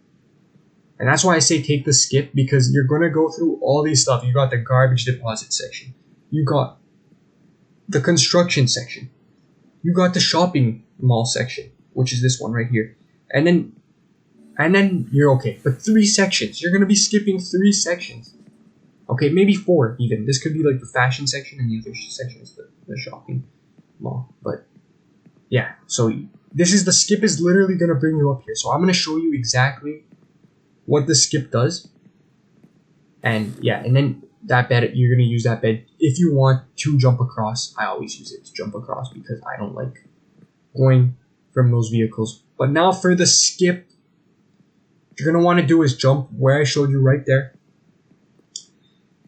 And that's why I say take the skip, because you're going to go through all these stuff. You got the garbage deposit section. You got the construction section. You got the shopping mall section, which is this one right here. And then you're okay. But 3 sections. You're going to be skipping 3 sections. Okay, maybe 4 even. This could be like the fashion section, and the other section is the shopping mall. But yeah, so the skip is literally going to bring you up here. So I'm going to show you exactly what the skip does. And yeah, and then that bed, you're going to use that bed if you want to jump across. I always use it to jump across because I don't like going from those vehicles. But now for the skip, what you're going to want to do is jump where I showed you right there.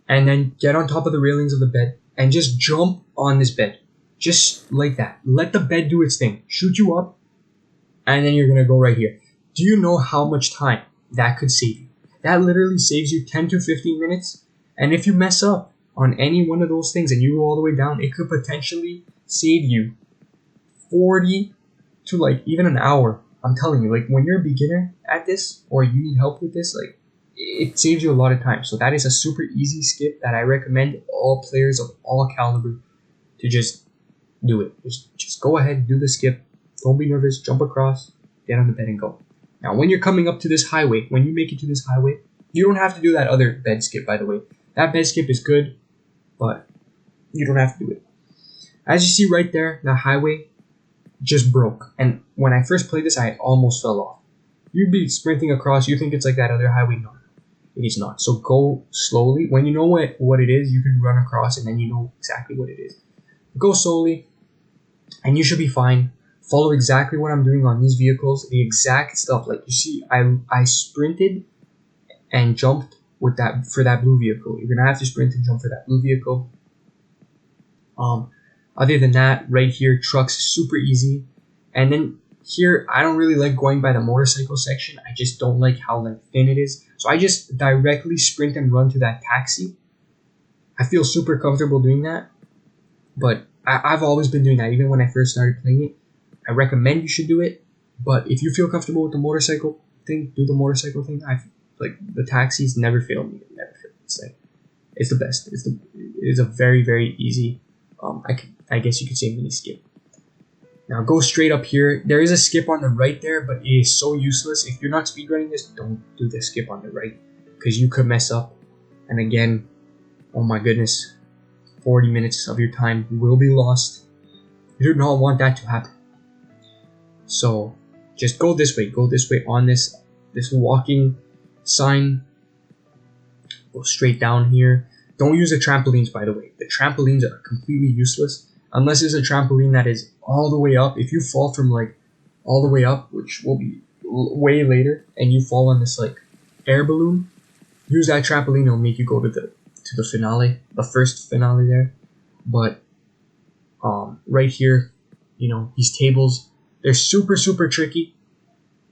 And then get on top of the railings of the bed and just jump on this bed. Just like that. Let the bed do its thing. Shoot you up. And then you're going to go right here. Do you know how much time that could save you? That literally saves you 10 to 15 minutes. And if you mess up on any one of those things and you go all the way down, it could potentially save you 40 to like even an hour. I'm telling you, like when you're a beginner at this or you need help with this, like it saves you a lot of time. So that is a super easy skip that I recommend all players of all caliber to just do it. Just go ahead, do the skip. Don't be nervous, jump across, get on the bed and go. Now when you're coming up to this highway, when you make it to this highway, you don't have to do that other bed skip, by the way. That bed skip is good, but you don't have to do it. As you see right there, the highway just broke. And when I first played this, I almost fell off. You'd be sprinting across, you think it's like that other highway. No, it is not. So go slowly. When you know what it is, you can run across and then you know exactly what it is. Go slowly and you should be fine. Follow exactly what I'm doing on these vehicles. The exact stuff. Like you see, I sprinted and jumped with that for that blue vehicle. You're gonna have to sprint and jump for that blue vehicle. Other than that, right here, trucks super easy. And then here, I don't really like going by the motorcycle section. I just don't like how like thin it is. So I just directly sprint and run to that taxi. I feel super comfortable doing that. But I've always been doing that, even when I first started playing it. I recommend you should do it. But if you feel comfortable with the motorcycle thing, do the motorcycle thing. Like the taxis never fail me. Never fail. It's like it's the best. It is a very easy. I guess you could say mini skip. Now go straight up here. There is a skip on the right there, but it is so useless. If you're not speedrunning this, don't do the skip on the right because you could mess up. And again, oh my goodness, 40 minutes of your time will be lost. You do not want that to happen. So just go this way. Go this way on this walking sign. Go straight down here. Don't use the trampolines, by the way. The trampolines are completely useless unless it's a trampoline that is all the way up. If you fall from like all the way up, which will be way later, and you fall on this like air balloon, use that trampoline. It'll make you go to the finale, the first finale there. But right here, you know, these tables, They're super, super tricky.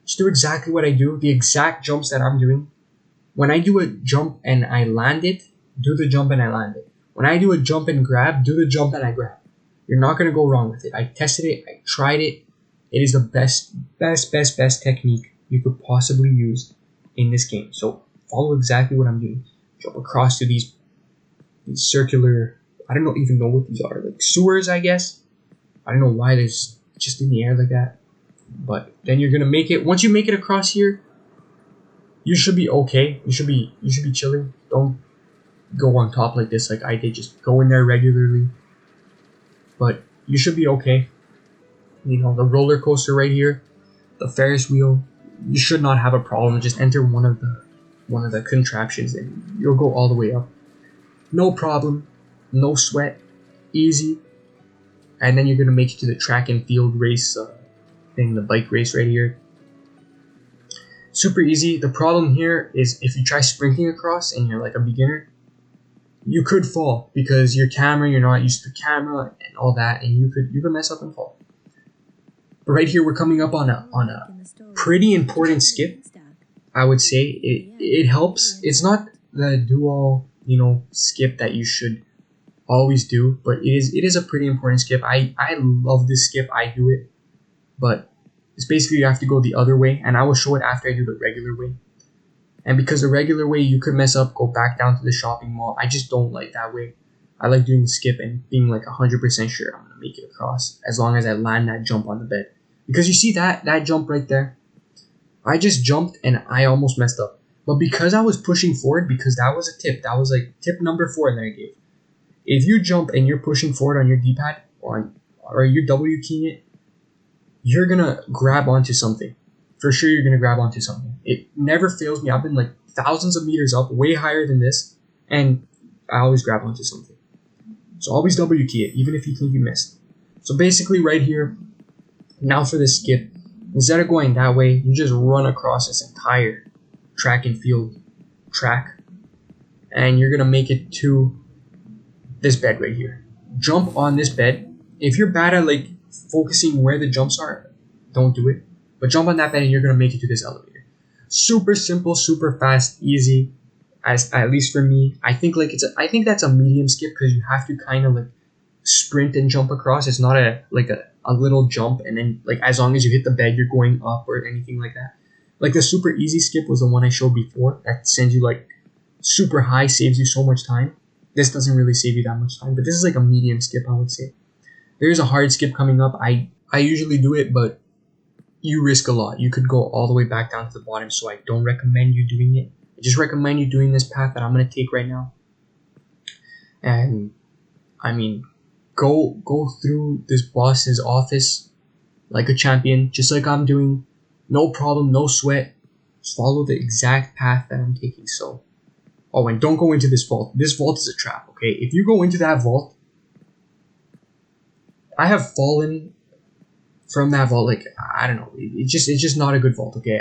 Just do exactly what I do, the exact jumps that I'm doing. When I do a jump and I land it, do the jump and I land it. When I do a jump and grab, do the jump and I grab. You're not going to go wrong with it. I tested it. I tried it. It is the best technique you could possibly use in this game. So follow exactly what I'm doing. Jump across to these circular, I don't even know what these are. Like sewers, I guess. I don't know why they're just in the air like that. But then you're going to make it. Once you make it across here, you should be okay. You should be chilling. Don't go on top like this like I did. Just go in there regularly. But you should be okay. You know, the roller coaster right here, the Ferris wheel, you should not have a problem. Just enter one of the contraptions and you'll go all the way up. No problem, no sweat, easy. And then you're gonna make it to the track and field race thing, the bike race right here. Super easy. The problem here is if you try sprinting across and you're like a beginner, you could fall because your camera, you're not used to the camera and all that, and you could mess up and fall. But right here, we're coming up on a pretty important skip. I would say it helps. It's not the dual, skip that you should always do, but it is a pretty important skip. I love this skip. I do it, but it's basically you have to go the other way, and I will show it after I do the regular way. And because the regular way you could mess up, go back down to the shopping mall. I just don't like that way. I like doing the skip and being like 100% sure I'm gonna make it across as long as I land that jump on the bed. Because you see that jump right there? I just jumped and I almost messed up. But because I was pushing forward, because that was a tip, that was like tip number 4 that I gave. If you jump and you're pushing forward on your D-pad or you're W keying it, you're gonna grab onto something. For sure you're gonna grab onto something. It never fails me. I've been like thousands of meters up, way higher than this, and I always grab onto something. So always W key it, even if you think you missed. So basically right here, now for this skip, instead of going that way, you just run across this entire track and field track, and you're gonna make it to this bed right here. Jump on this bed. If you're bad at like focusing where the jumps are, don't do it. But jump on that bed and you're gonna make it to this elevator. Super simple, super fast, easy. At least for me, I think that's a medium skip because you have to kind of like sprint and jump across. It's not a little jump and then like as long as you hit the bed you're going up or anything like that. Like the super easy skip was the one I showed before that sends you like super high, saves you so much time. This doesn't really save you that much time, but this is like a medium skip, I would say. There's a hard skip coming up. I usually do it, but you risk a lot. You could go all the way back down to the bottom, so I don't recommend you doing it. I just recommend you doing this path that I'm going to take right now. And, I mean, go through this boss's office like a champion, just like I'm doing. No problem, no sweat. Just follow the exact path that I'm taking, so. Oh, and don't go into this vault. This vault is a trap, okay? If you go into that vault, I have fallen from that vault, like, I don't know. It's just not a good vault, okay?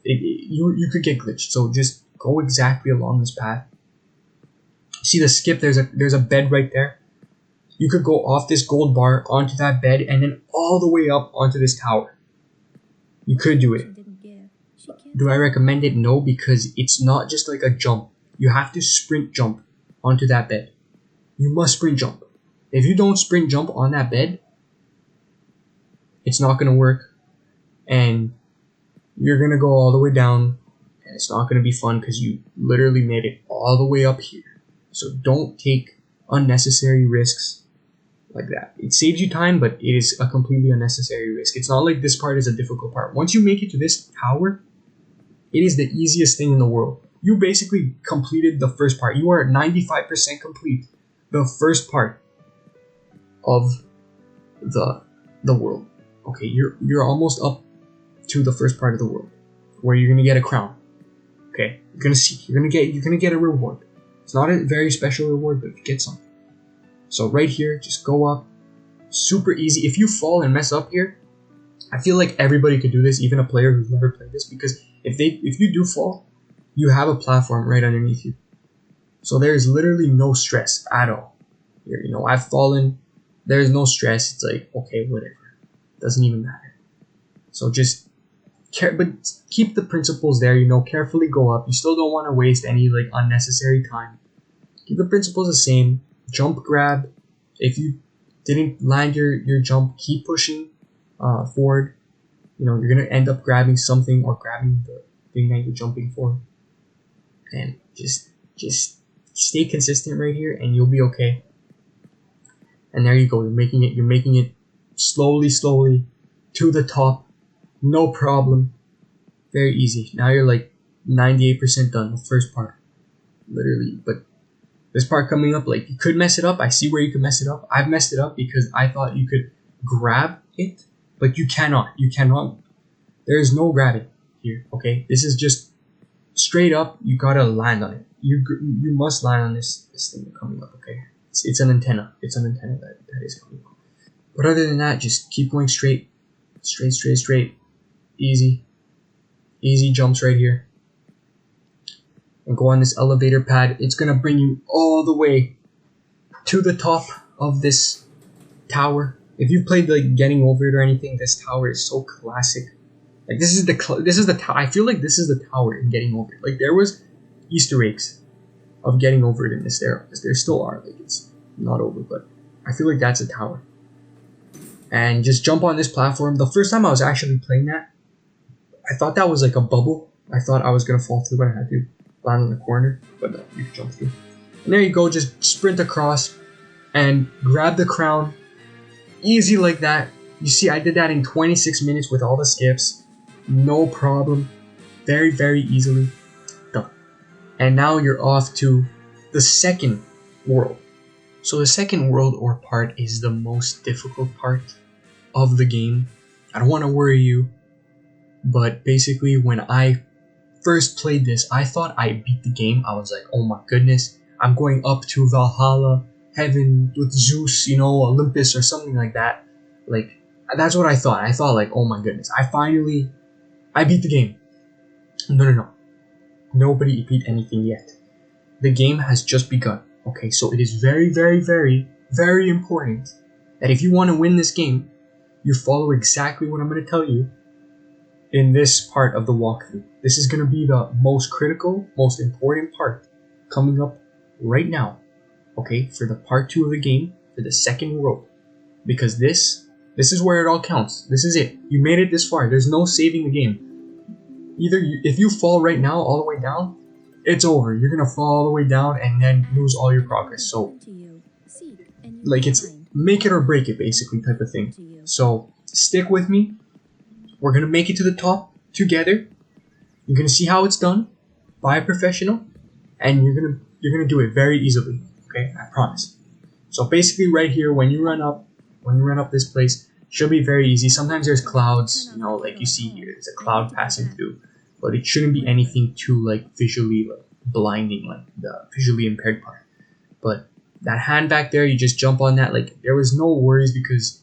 You could get glitched, so just go exactly along this path. See the skip, there's a bed right there. You could go off this gold bar onto that bed and then all the way up onto this tower. You could do it. Do I recommend it? No, because it's not just like a jump. You have to sprint jump onto that bed. You must sprint jump. If you don't sprint jump on that bed, it's not going to work. And you're going to go all the way down. And it's not going to be fun because you literally made it all the way up here. So don't take unnecessary risks like that. It saves you time, but it is a completely unnecessary risk. It's not like this part is a difficult part. Once you make it to this tower, it is the easiest thing in the world. You basically completed the first part. You are 95% complete the first part of the world. Okay, you're almost up to the first part of the world where you're gonna get a crown. Okay, you're gonna get a reward. It's not a very special reward, but you get something. So right here, just go up. Super easy. If you fall and mess up here, I feel like everybody could do this, even a player who's never played this, because if you do fall, you have a platform right underneath you. So there's literally no stress at all. I've fallen. There's no stress. It's like, okay, whatever. Doesn't even matter. So just but keep the principles there, you know, carefully go up. You still don't want to waste any like unnecessary time. Keep the principles the same. Jump grab. If you didn't land your jump, keep pushing forward. You know, you're gonna end up grabbing something or grabbing the thing that you're jumping for. And just stay consistent right here and you'll be okay. And there you go, you're making it slowly to the top. No problem. Very easy. Now you're like 98% done, the first part. Literally. But this part coming up, like, you could mess it up. I see where you could mess it up. I've messed it up because I thought you could grab it, but you cannot. You cannot. There is no grabbing here, okay? This is just straight up, you gotta land on it. You must land on this thing coming up, okay? It's an antenna. It's an antenna that is coming up. But other than that, just keep going straight. Straight. Easy jumps right here. And go on this elevator pad. It's gonna bring you all the way to the top of this tower. If you played like Getting Over It or anything, this tower is so classic. Like this is the I feel like this is the tower in Getting Over It. Like there was Easter eggs of Getting Over It in this there, because there still are. Like it's not over, but I feel like that's a tower. And just jump on this platform. The first time I was actually playing that, I thought that was like a bubble. I thought I was gonna fall through, but I had to land in the corner. But no, you can jump through. And there you go. Just sprint across and grab the crown. Easy like that. You see, I did that in 26 minutes with all the skips. No problem. Very easily done. And now you're off to the second world. So the second world or part is the most difficult part of the game. I don't want to worry you, but basically when I first played this, I thought I beat the game. I was like, oh my goodness, I'm going up to Valhalla, heaven with Zeus, you know, Olympus or something like that. Like, that's what I thought. I thought like, oh my goodness, I beat the game. No. Nobody beat anything yet. The game has just begun. Okay, so it is very important that if you want to win this game, you follow exactly what I'm going to tell you in this part of the walkthrough. This is going to be the most critical, most important part coming up right now. Okay, for the part 2 of the game, for the second world. Because this is where it all counts. This is it. You made it this far. There's no saving the game. If you fall right now all the way down, it's over. You're gonna fall all the way down and then lose all your progress. So, like, it's make it or break it, basically, type of thing. So, stick with me. We're gonna make it to the top together. You're gonna see how it's done by a professional, and you're gonna do it very easily. Okay, I promise. So basically, right here, when you run up this place, should be very easy. Sometimes there's clouds, you know, like you see here. There's a cloud passing through. But it shouldn't be anything too like visually like blinding, like the visually impaired part. But that hand back there, you just jump on that. Like there was no worries because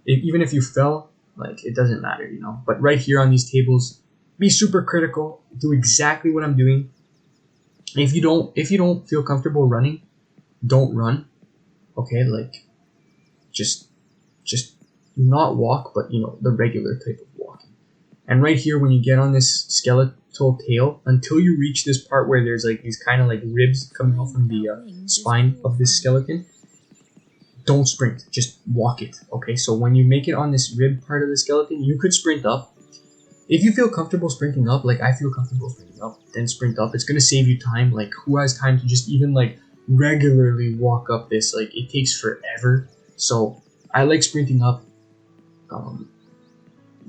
even if you fell, like it doesn't matter, you know. But right here on these tables, be super critical. Do exactly what I'm doing. If you don't feel comfortable running, don't run. Okay, like just not walk, but you know the regular type of walking. And right here, when you get on this skeletal tail, until you reach this part where there's like these kind of like ribs coming off from the spine of this skeleton, don't sprint, just walk it. Okay, so when you make it on this rib part of the skeleton, you could sprint up. If you feel comfortable sprinting up, like I feel comfortable sprinting up, then sprint up. It's gonna save you time. Like who has time to just even like regularly walk up this? Like it takes forever. So I like sprinting up.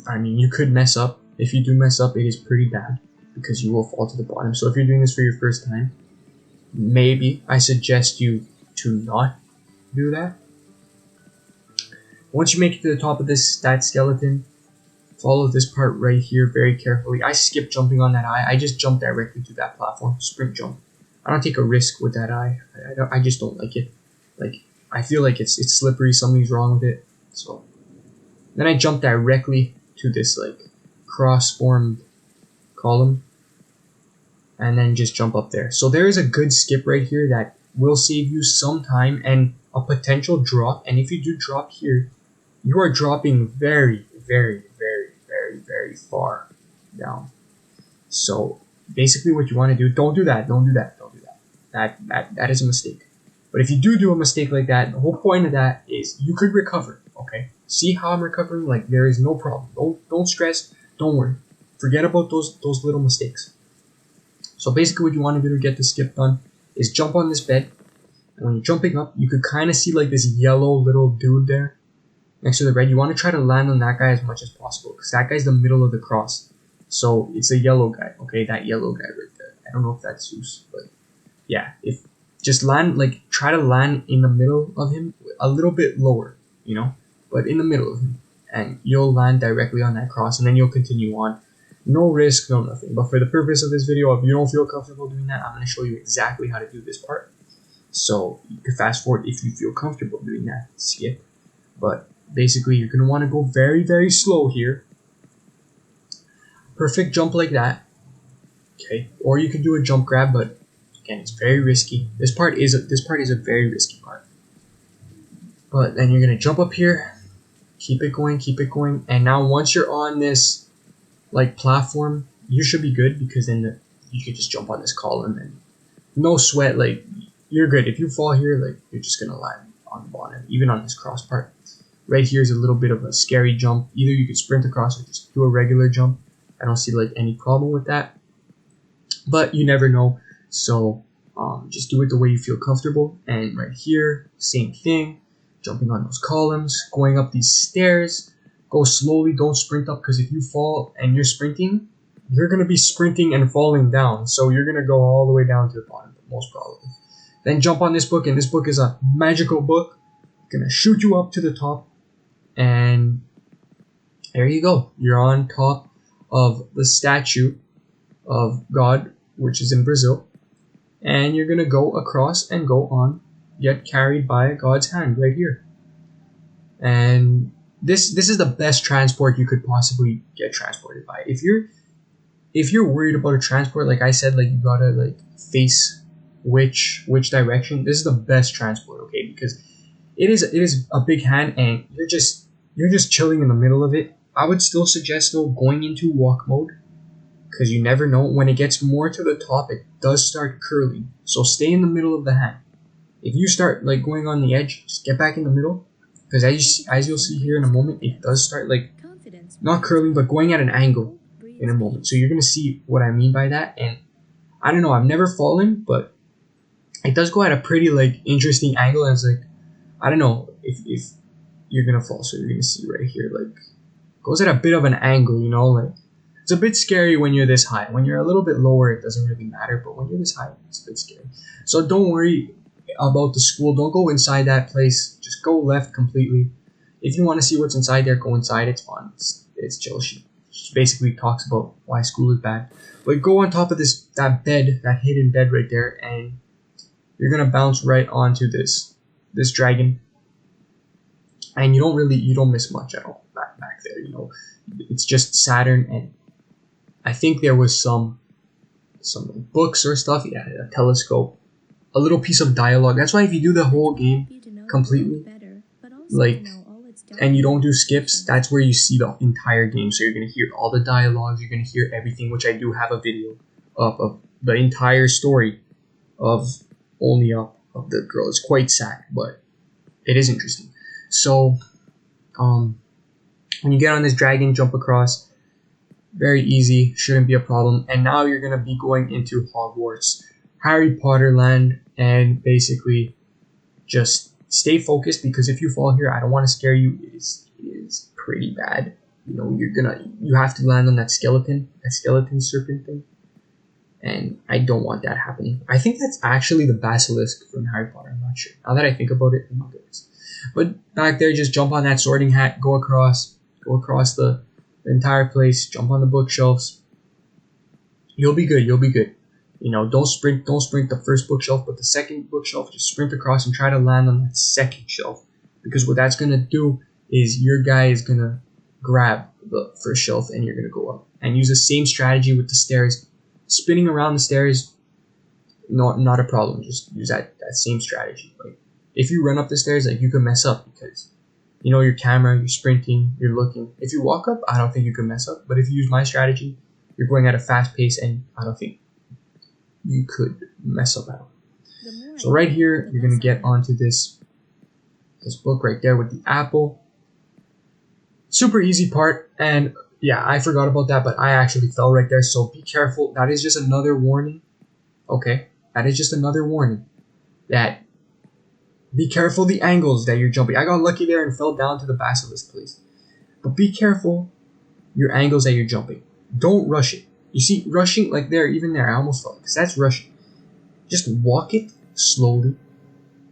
I mean, you could mess up. If you do mess up, it is pretty bad because you will fall to the bottom. So if you're doing this for your first time, maybe I suggest you to not do that. Once you make it to the top of that skeleton, follow this part right here very carefully. I skip jumping on that eye. I just jump directly to that platform. Sprint jump. I don't take a risk with that eye. I just don't like it. Like I feel like it's slippery. Something's wrong with it. So then I jump directly to this like cross-formed column and then just jump up there. So there is a good skip right here that will save you some time and a potential drop. And if you do drop here, you are dropping very very far down. So basically what you want to do, don't do that. That is a mistake. But if you do a mistake like that, the whole point of that is you could recover, okay? See how I'm recovering? Like, there is no problem. Don't stress, don't worry. Forget about those little mistakes. So basically what you want to do to get the skip done is jump on this bed. And when you're jumping up, you could kind of see like this yellow little dude there next to the red. You want to try to land on that guy as much as possible because that guy's the middle of the cross. So it's a yellow guy, okay? That yellow guy right there. I don't know if that's Zeus, but yeah. If just land, like, try to land in the middle of him, a little bit lower, you know, but in the middle of him, and you'll land directly on that cross, and then you'll continue on. No risk, no nothing. But for the purpose of this video, if you don't feel comfortable doing that, I'm going to show you exactly how to do this part. So you can fast forward if you feel comfortable doing that. Skip. But basically, you're going to want to go very, very slow here. Perfect jump like that. Okay. Or you can do a jump grab, but again, it's very risky. This part is a very risky part. But then you're going to jump up here. Keep it going. And now once you're on this like platform, you should be good because then you can just jump on this column and no sweat, like you're good. If you fall here, like you're just gonna land on the bottom, even on this cross part. Right here is a little bit of a scary jump. Either you could sprint across or just do a regular jump. I don't see like any problem with that, but you never know. So just do it the way you feel comfortable. And right here, same thing, jumping on those columns, going up these stairs. Go slowly, don't sprint up, because if you fall and you're sprinting, you're going to be sprinting and falling down. So you're going to go all the way down to the bottom, most probably. Then jump on this book, and this book is a magical book. Going to shoot you up to the top. And there you go. You're on top of the statue of God, which is in Brazil. And you're going to go across and go on, get carried by God's hand right here. And this is the best transport you could possibly get transported by. If you're worried about a transport, like I said, like you gotta like face which direction. This is the best transport, okay? Because it is a big hand, and you're just chilling in the middle of it. I would still suggest though going into walk mode, because you never know when it gets more to the top. It does start curling, so stay in the middle of the hand. If you start like going on the edge, just get back in the middle. Because as you'll see here in a moment, it does start like not curling, but going at an angle in a moment. So you're going to see what I mean by that. And I don't know, I've never fallen, but it does go at a pretty like interesting angle. And it's like, I don't know if you're going to fall. So you're going to see right here, like goes at a bit of an angle, you know, like it's a bit scary when you're this high. When you're a little bit lower, it doesn't really matter. But when you're this high, it's a bit scary. So don't worry about the school. Don't go inside that place. Just go left completely. If you want to see what's inside there, go inside. It's fun. It's chill. She basically talks about why school is bad. But go on top of that bed, that hidden bed right there, and you're gonna bounce right onto this dragon. And you don't miss much at all back there. You know, it's just Saturn, and I think there was some books or stuff. Yeah, a telescope. A little piece of dialogue. That's why if you do the whole game completely, like, and you don't do skips, that's where you see the entire game. So you're gonna hear all the dialogues, you're gonna hear everything, which I do have a video of the entire story of Only Up of the girl. It's quite sad, but it is interesting. So, when you get on this dragon, jump across. Very easy, shouldn't be a problem. And now you're gonna be going into Hogwarts, Harry Potter land, and basically just stay focused, because if you fall here, I don't want to scare you. It is pretty bad. You know, you have to land on that skeleton serpent thing, and I don't want that happening. I think that's actually the basilisk from Harry Potter. I'm not sure. Now that I think about it, I'm not good. But back there, just jump on that sorting hat, go across the entire place, jump on the bookshelves. You'll be good. You know, don't sprint the first bookshelf, but the second bookshelf, just sprint across and try to land on that second shelf. Because what that's going to do is your guy is going to grab the first shelf and you're going to go up. And use the same strategy with the stairs. Spinning around the stairs, not a problem. Just use that same strategy. Like, if you run up the stairs, like, you can mess up because, you know, your camera, you're sprinting, you're looking. If you walk up, I don't think you can mess up. But if you use my strategy, you're going at a fast pace, and I don't think you could mess up at all. So right here, you're gonna get onto this book right there with the apple. Super easy part, and yeah, I forgot about that, but I actually fell right there, so be careful. That is just another warning. Okay, that is just another warning that be careful the angles that you're jumping. I got lucky there and fell down to the basilisk place. But be careful your angles that you're jumping. Don't rush it. You see, rushing like there, even there, I almost fell because that's rushing. Just walk it slowly.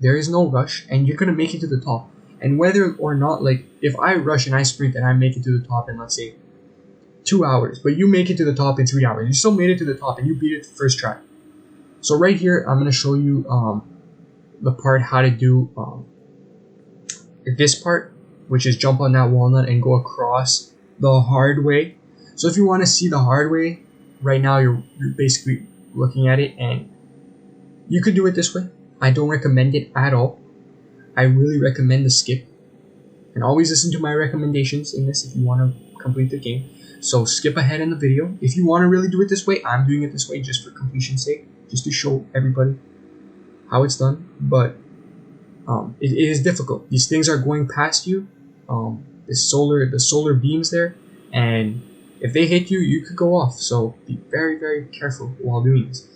There is no rush, and you're gonna make it to the top. And whether or not, like, if I rush and I sprint and I make it to the top in, let's say, 2 hours, but you make it to the top in 3 hours, you still made it to the top and you beat it the first try. So right here, I'm gonna show you the part how to do this part, which is jump on that walnut and go across the hard way. So if you want to see the hard way, right now you're basically looking at it, and you could do it this way. I don't recommend it at all. I really recommend the skip, and always listen to my recommendations in this if you want to complete the game. So skip ahead in the video. If you want to really do it this way, I'm doing it this way just for completion's sake, just to show everybody how it's done. But it is difficult. These things are going past you. The solar beams there, and if they hit you, you could go off. So be very, very careful while doing this.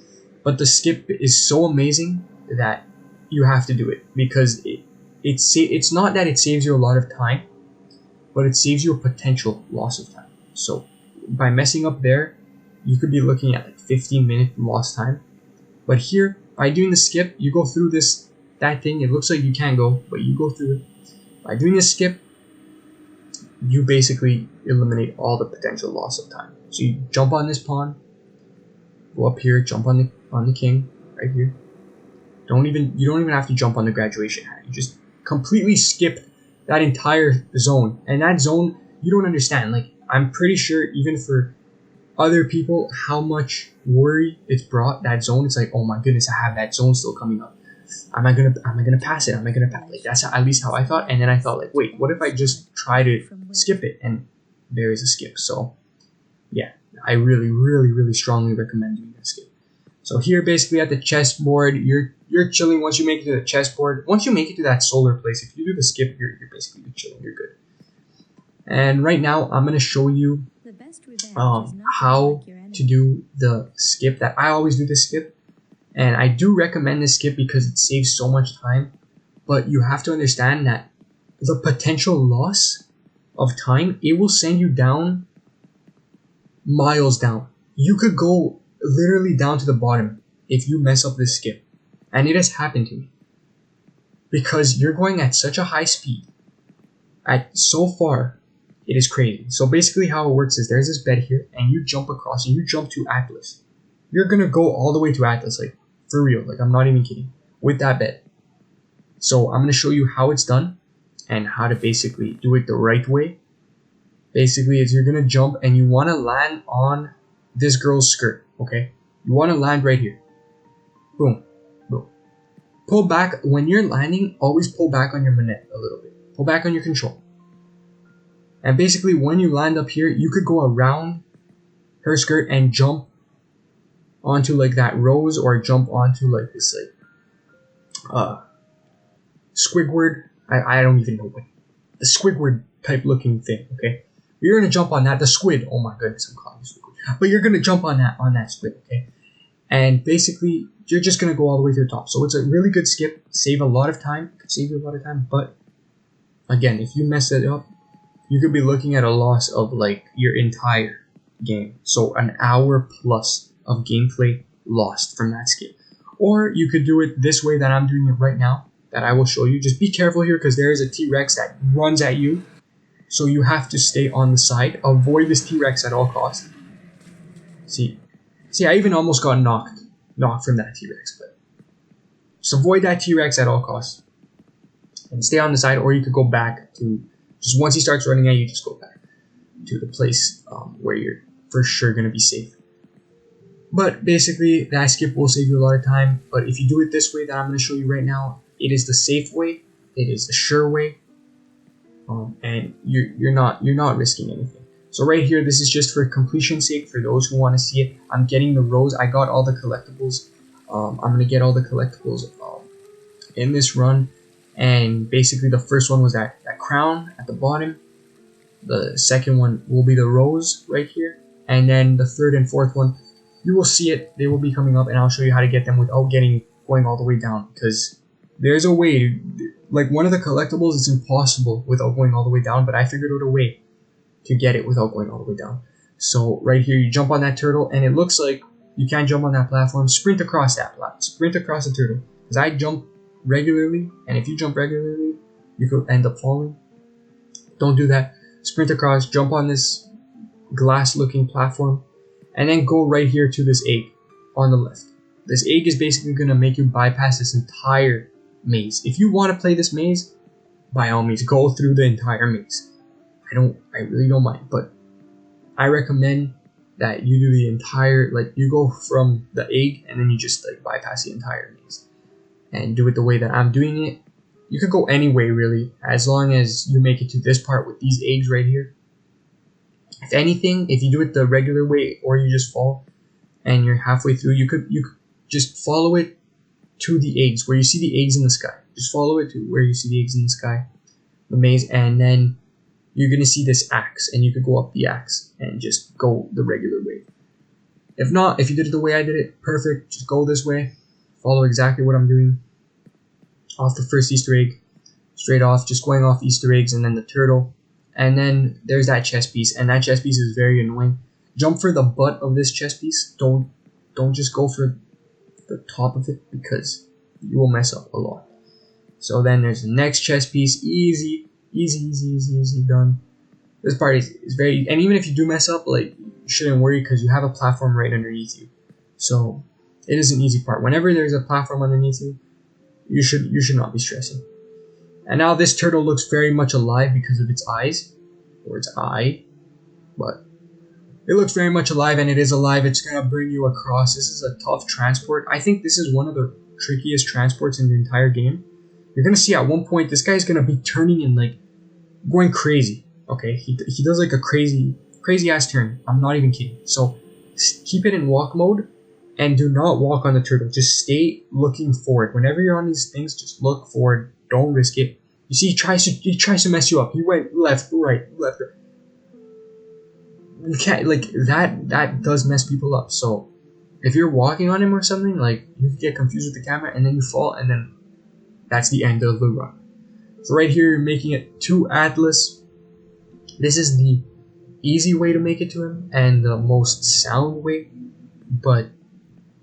But the skip is so amazing that you have to do it, because it's not that it saves you a lot of time, but it saves you a potential loss of time. So by messing up there, you could be looking at like 15-minute lost time. But here, by doing the skip, you go through that thing. It looks like you can't go, but you go through it. By doing the skip, you basically eliminate all the potential loss of time. So you jump on this pawn, go up here, jump on the king right here. You don't even have to jump on the graduation hat. You just completely skip that entire zone. And that zone, you don't understand. Like, I'm pretty sure even for other people, how much worry it's brought, that zone. It's like, oh my goodness, I have that zone still coming up. Am I gonna pass it? Am I gonna pass? Like, that's at least how I thought. And then I thought, like, wait, what if I just try to skip it? And there is a skip. So yeah, I really, really, really strongly recommend doing that skip. So here, basically at the chessboard, you're chilling once you make it to the chessboard. Once you make it to that solar place, if you do the skip, you're basically chilling. You're good. And right now, I'm gonna show you how to do the skip. That I always do the skip, and I do recommend this skip because it saves so much time. But you have to understand that the potential loss of time, it will send you down, miles down. You could go literally down to the bottom if you mess up this skip. And it has happened to me, because you're going at such a high speed, at so far, it is crazy. So basically how it works is there's this bed here, and you jump across, and you jump to Atlas. You're gonna go all the way to Atlas, like, for real, like, I'm not even kidding, with that bed. So I'm gonna show you how it's done, and how to basically do it the right way. Basically, is you're gonna jump, and you wanna land on this girl's skirt, okay? You wanna land right here. Boom. Boom. Pull back. When you're landing, always pull back on your manette a little bit. Pull back on your control. And basically, when you land up here, you could go around her skirt and jump onto like that rose, or jump onto like this like Squidward. I don't even know what the Squidward type looking thing. Okay, you're gonna jump on that. The squid. Oh my goodness, I'm calling it squid. But you're gonna jump on that squid. Okay, and basically you're just gonna go all the way to the top. So it's a really good skip. Save a lot of time. Save you a lot of time. But again, if you mess it up, you could be looking at a loss of like your entire game. So an hour plus of gameplay lost from that skip. Or you could do it this way that I'm doing it right now, that I will show you. Just be careful here, because there is a T-Rex that runs at you. So you have to stay on the side. Avoid this T-Rex at all costs. See, I even almost got knocked from that T-Rex. But just avoid that T-Rex at all costs. And stay on the side, or you could go back to, just once he starts running at you, just go back to the place where you're for sure going to be safe. But basically, that skip will save you a lot of time. But if you do it this way that I'm going to show you right now, it is the safe way. It is the sure way. and you're not risking anything. So right here, this is just for completion's sake for those who want to see it. I'm getting the rose. I got all the collectibles. I'm gonna get all the collectibles in this run, and basically the first one was that crown at the bottom. The second one will be the rose right here, and then the third and fourth one, you will see it. They will be coming up, and I'll show you how to get them without going all the way down, because there's a way to, like, one of the collectibles is impossible without going all the way down, but I figured out a way to get it without going all the way down. So right here, you jump on that turtle, and it looks like you can't jump on that platform. Sprint across that platform. Sprint across the turtle, because I jump regularly, and if you jump regularly, you could end up falling. Don't do that. Sprint across, jump on this glass-looking platform, and then go right here to this egg on the left. This egg is basically going to make you bypass this entire maze. If you want to play this maze, by all means, go through the entire maze. I really don't mind, but I recommend that you do the entire, like, you go from the egg and then you just like bypass the entire maze and do it the way that I'm doing it. You could go any way really, as long as you make it to this part with these eggs right here. If anything, if you do it the regular way or you just fall and you're halfway through, you could just follow it to the eggs, where you see the eggs in the sky. Just follow it to where you see the eggs in the sky, the maze, and then you're gonna see this axe, and you could go up the axe and just go the regular way. If not, if you did it the way I did it, perfect. Just go this way, follow exactly what I'm doing. Off the first Easter egg, straight off, just going off Easter eggs, and then the turtle, and then there's that chest piece, and that chest piece is very annoying. Jump for the butt of this chest piece. Don't just go for the top of it, because you will mess up a lot. So then there's the next chest piece. Easy done. This part is very, and even if you do mess up, like, you shouldn't worry, because you have a platform right underneath you. So it is an easy part. Whenever there's a platform underneath you, you should not be stressing. And now this turtle looks very much alive because of its eyes, or its eye, but it looks very much alive, and it is alive. It's gonna bring you across. This is a tough transport. I think this is one of the trickiest transports in the entire game. You're gonna see at one point this guy's gonna be turning and like going crazy. Okay, he does like a crazy ass turn. I'm not even kidding. So keep it in walk mode, and do not walk on the turtle. Just stay looking forward. Whenever you're on these things, just look forward. Don't risk it. You see, he tries to mess you up. He went left, right. You can't, like, that does mess people up. So if you're walking on him or something, like, you get confused with the camera, and then you fall, and then that's the end of the run. So right here, you're making it to Atlas. This is the easy way to make it to him, and the most sound way, but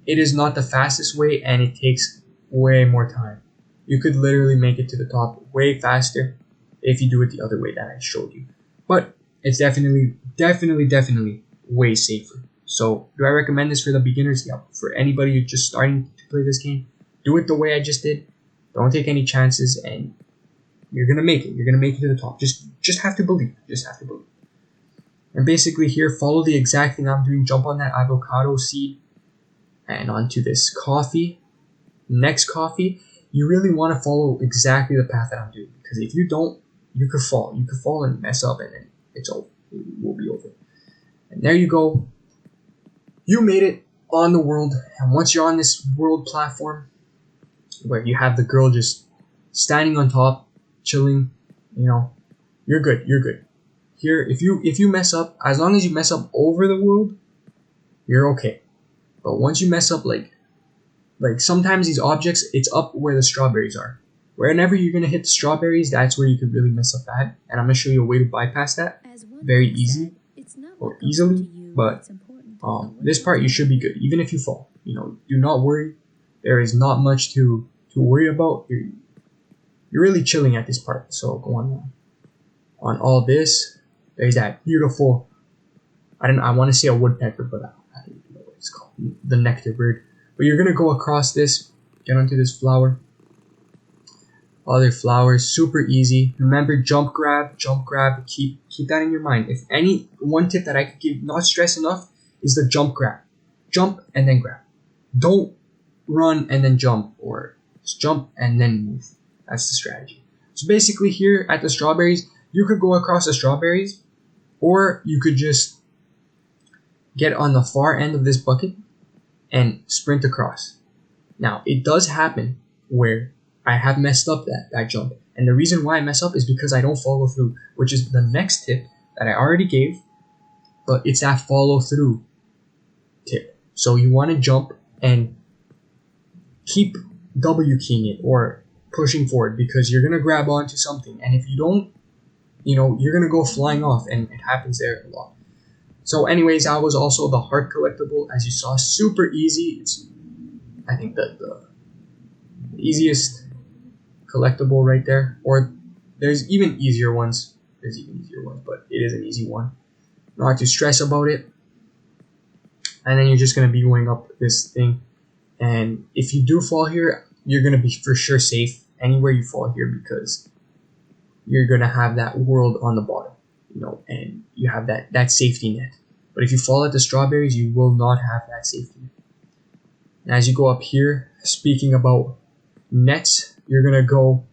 it is not the fastest way, and it takes way more time. You could literally make it to the top way faster if you do it the other way that I showed you. But it's definitely way safer. So do I recommend this for the beginners? Yeah. For anybody who's just starting to play this game, do it the way I just did. Don't take any chances, and you're gonna make it. You're gonna make it to the top. Just have to believe. And basically here, follow the exact thing I'm doing. Jump on that avocado seed and onto this coffee. Next coffee. You really want to follow exactly the path that I'm doing, because if you don't, you could fall. You could fall and mess up, and then it's over. It will be over. And there you go. You made it on the world, and once you're on this world platform, where you have the girl just standing on top, chilling, you're good. Here, if you mess up, as long as you mess up over the world, you're okay. But once you mess up, like sometimes these objects, it's up where the strawberries are. Whenever you're gonna hit the strawberries, that's where you could really mess up bad. And I'm gonna show you a way to bypass that very easily. But this part you should be good, even if you fall. Do not worry. There is not much to worry about. You're really chilling at this part. So go on all this. There's that beautiful, I want to say a woodpecker, but I don't even know what it's called. The nectar bird. But you're gonna go across this, get onto this flower. Other flowers, super easy. Remember, jump grab. Keep that in your mind. If any one tip that I could give, not stress enough, is the jump grab. Jump and then grab. Don't run and then jump, or just jump and then move. That's the strategy. So basically, here at the strawberries, you could go across the strawberries, or you could just get on the far end of this bucket and sprint across. Now, it does happen where I have messed up that jump. And the reason why I mess up is because I don't follow through, which is the next tip that I already gave, but it's that follow through tip. So you want to jump and keep W keying it or pushing forward, because you're going to grab onto something. And if you don't, you're going to go flying off, and it happens there a lot. So anyways, that was also the heart collectible. As you saw, super easy. It's, I think, the easiest collectible right there. Or there's even easier ones. But it is an easy one. Not to stress about it. And then you're just going to be going up this thing. And if you do fall here, you're going to be for sure safe anywhere you fall here, because you're going to have that world on the bottom, and you have that safety net. But if you fall at the strawberries, you will not have that safety net. And as you go up here, speaking about nets, you're going to go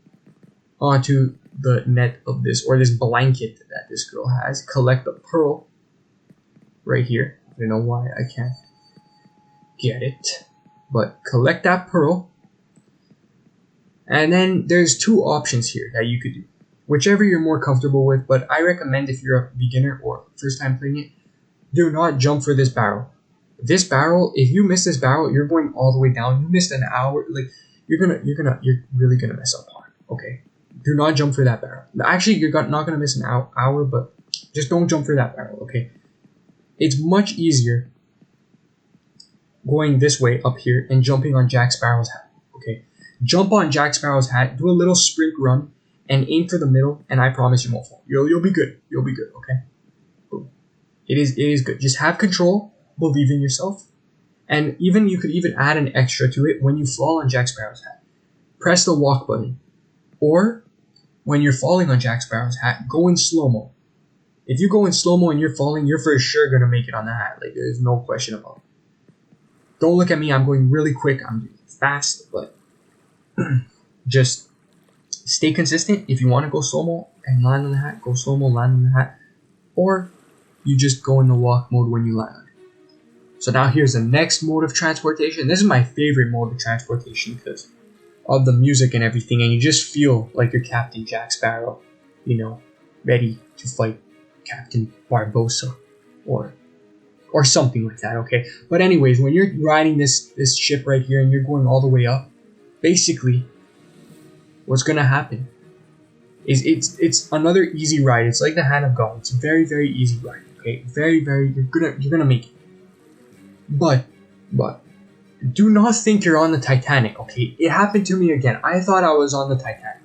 onto the net of this, or this blanket that this girl has. Collect the pearl right here. I don't know why I can't get it, but collect that pearl. And then there's two options here that you could do, whichever you're more comfortable with. But I recommend, if you're a beginner or first time playing it, do not jump for this barrel. This barrel, if you miss this barrel, you're going all the way down. You missed an hour, like you're really gonna mess up hard. Okay, do not jump for that barrel. Actually, you're not gonna miss an hour, but just don't jump for that barrel. Okay, it's much easier going this way up here and jumping on Jack Sparrow's hat. Okay, jump on Jack Sparrow's hat, do a little sprint run, and aim for the middle, and I promise you won't fall. You'll be good. You'll be good. Okay. Boom. It is good. Just have control, believe in yourself, and you could even add an extra to it when you fall on Jack Sparrow's hat. Press the walk button, or when you're falling on Jack Sparrow's hat, go in slow mo. If you go in slow mo and you're falling, you're for sure gonna make it on the hat. Like, there's no question about it. Don't look at me. I'm going really quick. I'm doing fast, but just stay consistent. If you want to go slow-mo and land on the hat, go slow-mo, land on the hat. Or you just go in the walk mode when you land. So now here's the next mode of transportation. This is my favorite mode of transportation because of the music and everything. And you just feel like you're Captain Jack Sparrow, ready to fight Captain Barbossa or something like that, okay? But anyways, when you're riding this ship right here and you're going all the way up, basically, what's gonna happen is it's another easy ride. It's like the Hand of God. It's a very, very easy ride, okay? Very, very, you're gonna make it. But do not think you're on the Titanic, okay? It happened to me again. I thought I was on the Titanic.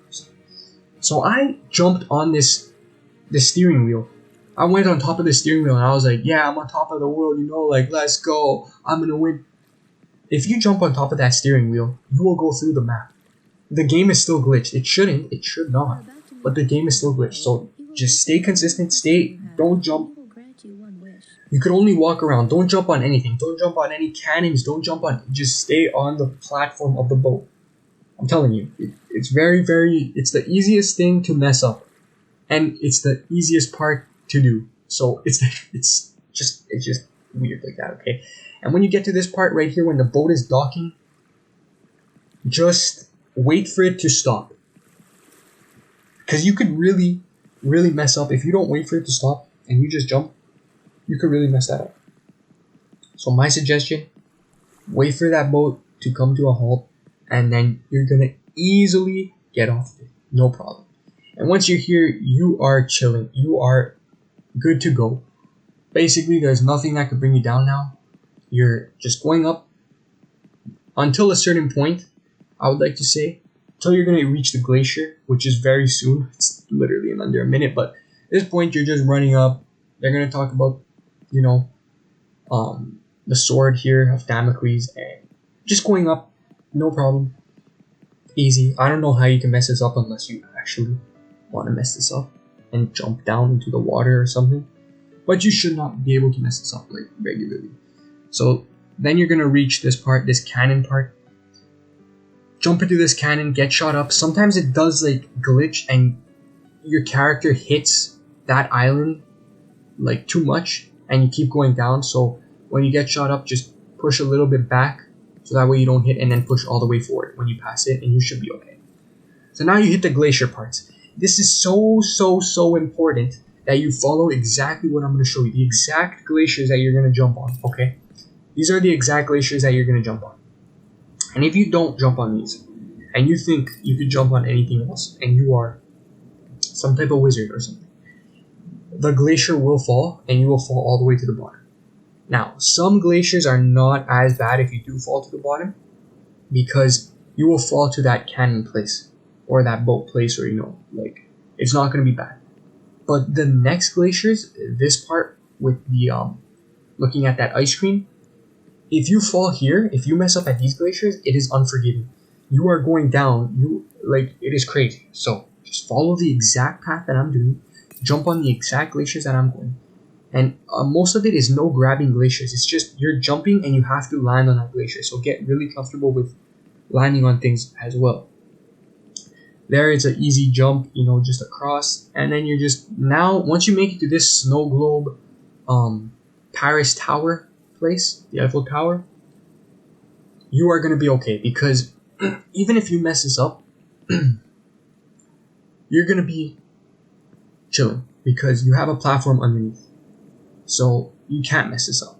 So I jumped on the steering wheel. I went on top of the steering wheel and I was like, yeah, I'm on top of the world, like, let's go. I'm gonna win. If you jump on top of that steering wheel, you will go through the map. The game is still glitched. It should not. But the game is still glitched. So just stay consistent, don't jump. You could only walk around. Don't jump on anything. Don't jump on any cannons. Just stay on the platform of the boat. I'm telling you, it's very, very, it's the easiest thing to mess up. And it's the easiest part to do. So it's just weird like that, okay? And when you get to this part right here, when the boat is docking, just wait for it to stop. Because you could really, really mess up. If you don't wait for it to stop and you just jump, you could really mess that up. So my suggestion, wait for that boat to come to a halt, and then you're going to easily get off of it. No problem. And once you're here, you are chilling. You are good to go. Basically, there's nothing that could bring you down now. You're just going up until a certain point, I would like to say, until you're going to reach the glacier, which is very soon. It's literally in under a minute, but at this point, you're just running up. They're going to talk about, the sword here of Damocles, and just going up, no problem. Easy. I don't know how you can mess this up unless you actually want to mess this up and jump down into the water or something. But you should not be able to mess this up like regularly. So then you're going to reach this part, this cannon part. Jump into this cannon, get shot up. Sometimes it does like glitch and your character hits that island like too much and you keep going down, so when you get shot up, just push a little bit back so that way you don't hit, and then push all the way forward when you pass it, and you should be okay. So now you hit the glacier parts. This is so important that you follow exactly what I'm going to show you. The exact glaciers that you're going to jump on, okay? These are the exact glaciers that you're going to jump on. And if you don't jump on these, and you think you could jump on anything else, and you are some type of wizard or something, the glacier will fall, and you will fall all the way to the bottom. Now, some glaciers are not as bad if you do fall to the bottom, because you will fall to that cannon place, or that boat place, or like, it's not going to be bad. But the next glaciers, this part with the, looking at that ice cream, if you fall here, if you mess up at these glaciers, it is unforgiving. You are going down, it is crazy. So, just follow the exact path that I'm doing, jump on the exact glaciers that I'm going. And most of it is no grabbing glaciers, it's just you're jumping and you have to land on that glacier. So get really comfortable with landing on things as well. There it's an easy jump, just across, and then you're just, now once you make it to this snow globe Paris Tower place, the Eiffel Tower, you are going to be okay, because even if you mess this up, you're going to be chilling because you have a platform underneath, so you can't mess this up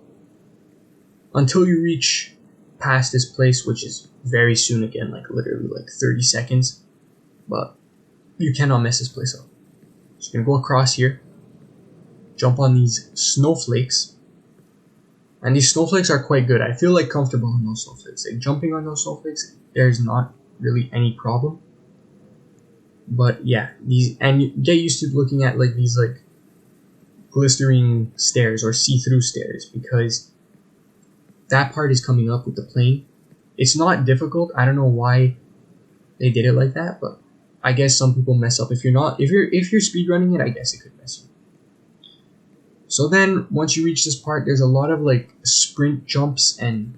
until you reach past this place, which is very soon again, like literally like 30 seconds. But you cannot mess this place up. So you're going to go across here, jump on these snowflakes, and these snowflakes are quite good. I feel like comfortable on those snowflakes. Like jumping on those snowflakes, there's not really any problem. But yeah, and you get used to looking at like these like glistering stairs or see-through stairs, because that part is coming up with the plane. It's not difficult. I don't know why they did it like that, but I guess some people mess up. If you're speedrunning it, I guess it could mess you. So then once you reach this part, there's a lot of like sprint jumps and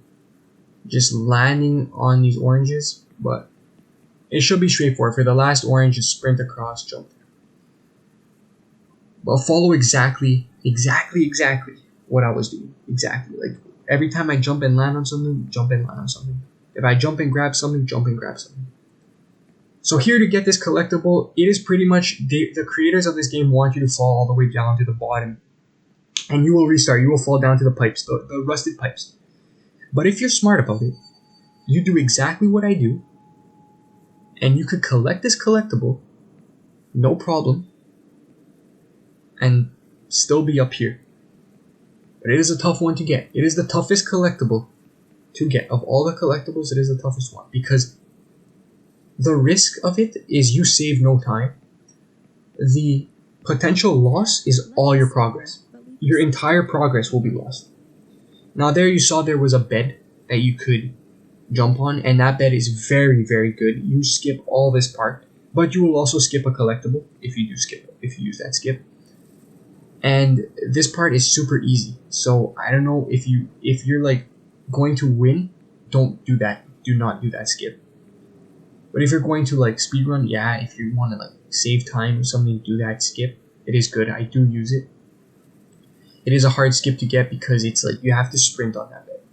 just landing on these oranges, but it should be straightforward. For the last orange, just sprint across, jump there. But follow exactly what I was doing. Exactly. Like every time I jump and land on something, jump and land on something. If I jump and grab something, jump and grab something. So here, to get this collectible, it is pretty much, the creators of this game want you to fall all the way down to the bottom, and you will restart. You will fall down to the pipes, the rusted pipes. But if you're smart about it, you do exactly what I do, and you could collect this collectible, no problem, and still be up here. But it is a tough one to get. It is the toughest collectible to get. Of all the collectibles, it is the toughest one, because the risk of it is you save no time. The potential loss is all your progress. Your entire progress will be lost. Now there you saw there was a bed that you could jump on, and that bed is very, very good. You skip all this part, but you will also skip a collectible if you use that skip. And this part is super easy. So I don't know if you're like going to win, don't do that. Do not do that skip. But if you're going to like speedrun, yeah, if you want to like save time or something, do that skip. It is good. I do use it. It is a hard skip to get because it's like you have to sprint on that bit.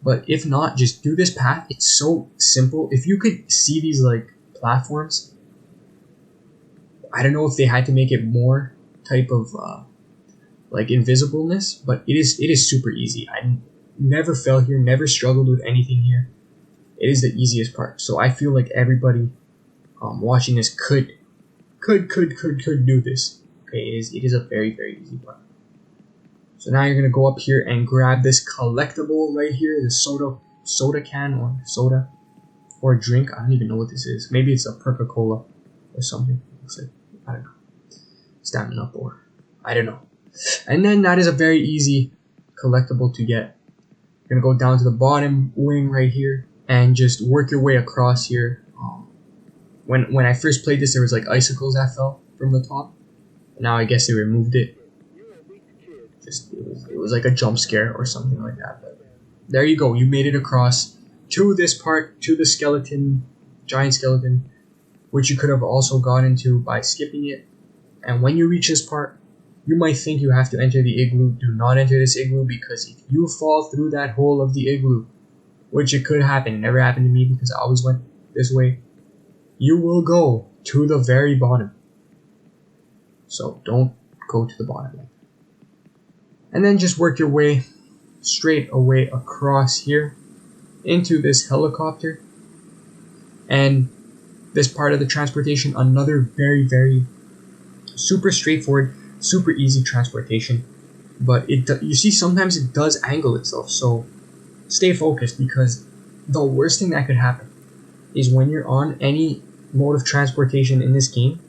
But if not, just do this path. It's so simple. If you could see these like platforms, I don't know if they had to make it more type of like invisibleness, but it is super easy. I never fell here, never struggled with anything here. It is the easiest part. So I feel like everybody watching this could do this. Okay, it is a very, very easy part. So now you're gonna go up here and grab this collectible right here, the soda can or soda or drink. I don't even know what this is. Maybe it's a Coca-Cola or something. Looks like, I don't know. Stamina up, or I don't know. And then that is a very easy collectible to get. You're gonna go down to the bottom wing right here and just work your way across here. When I first played this, there was like icicles that fell from the top. Now I guess they removed it. It was like a jump scare or something like that. But there you go. You made it across to this part, to the skeleton, giant skeleton, which you could have also gone into by skipping it. And when you reach this part, you might think you have to enter the igloo. Do not enter this igloo, because if you fall through that hole of the igloo, which it could happen, it never happened to me because I always went this way, you will go to the very bottom. So don't go to the bottom. And then just work your way straight away across here into this helicopter. And this part of the transportation, another very, very super straightforward, super easy transportation. But you see, sometimes it does angle itself, so stay focused, because the worst thing that could happen is when you're on any mode of transportation in this game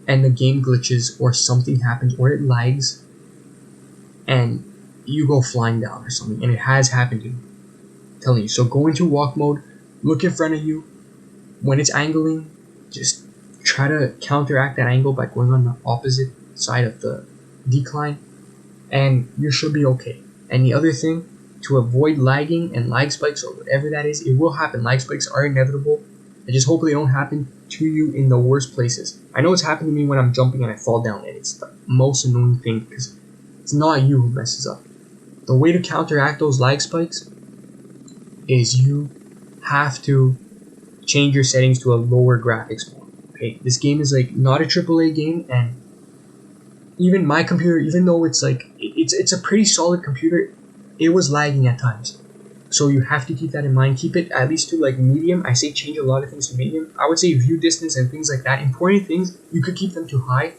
and the game glitches or something happens or it lags and you go flying down or something, and it has happened to me. I'm telling you. So go into walk mode, look in front of you. When it's angling, just try to counteract that angle by going on the opposite side of the decline, and you should be okay. And the other thing, to avoid lagging and lag spikes or whatever that is, it will happen. Lag spikes are inevitable. I just hope they don't happen to you in the worst places. I know it's happened to me when I'm jumping and I fall down, and it's the most annoying thing because it's not you who messes up. The way to counteract those lag spikes is you have to change your settings to a lower graphics mode. Okay, this game is like not a AAA game, and even my computer, even though it's like it's a pretty solid computer, it was lagging at times. So you have to keep that in mind. Keep it at least to like medium. I say change a lot of things to medium. I would say view distance and things like that. Important things, you could keep them to high,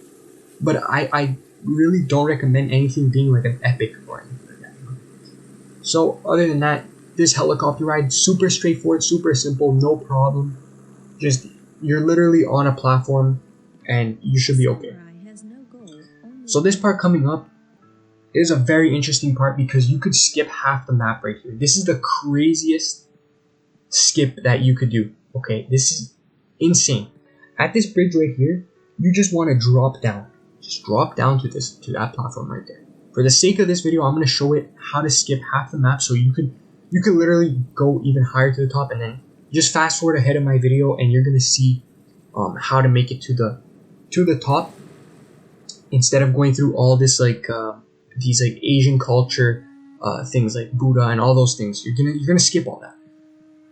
but I really don't recommend anything being like an epic or anything like that. So other than that, this helicopter ride, super straightforward, super simple, no problem. Just, you're literally on a platform and you should be okay. So this part coming up is a very interesting part because you could skip half the map right here. This is the craziest skip that you could do. Okay, this is insane. At this bridge right here, you just want to drop down. Just drop down to that platform right there. For the sake of this video, I'm going to show it how to skip half the map, so you could literally go even higher to the top, and then just fast forward ahead of my video and you're going to see how to make it to the top instead of going through all this like these like Asian culture things like Buddha and all those things. You're gonna skip all that.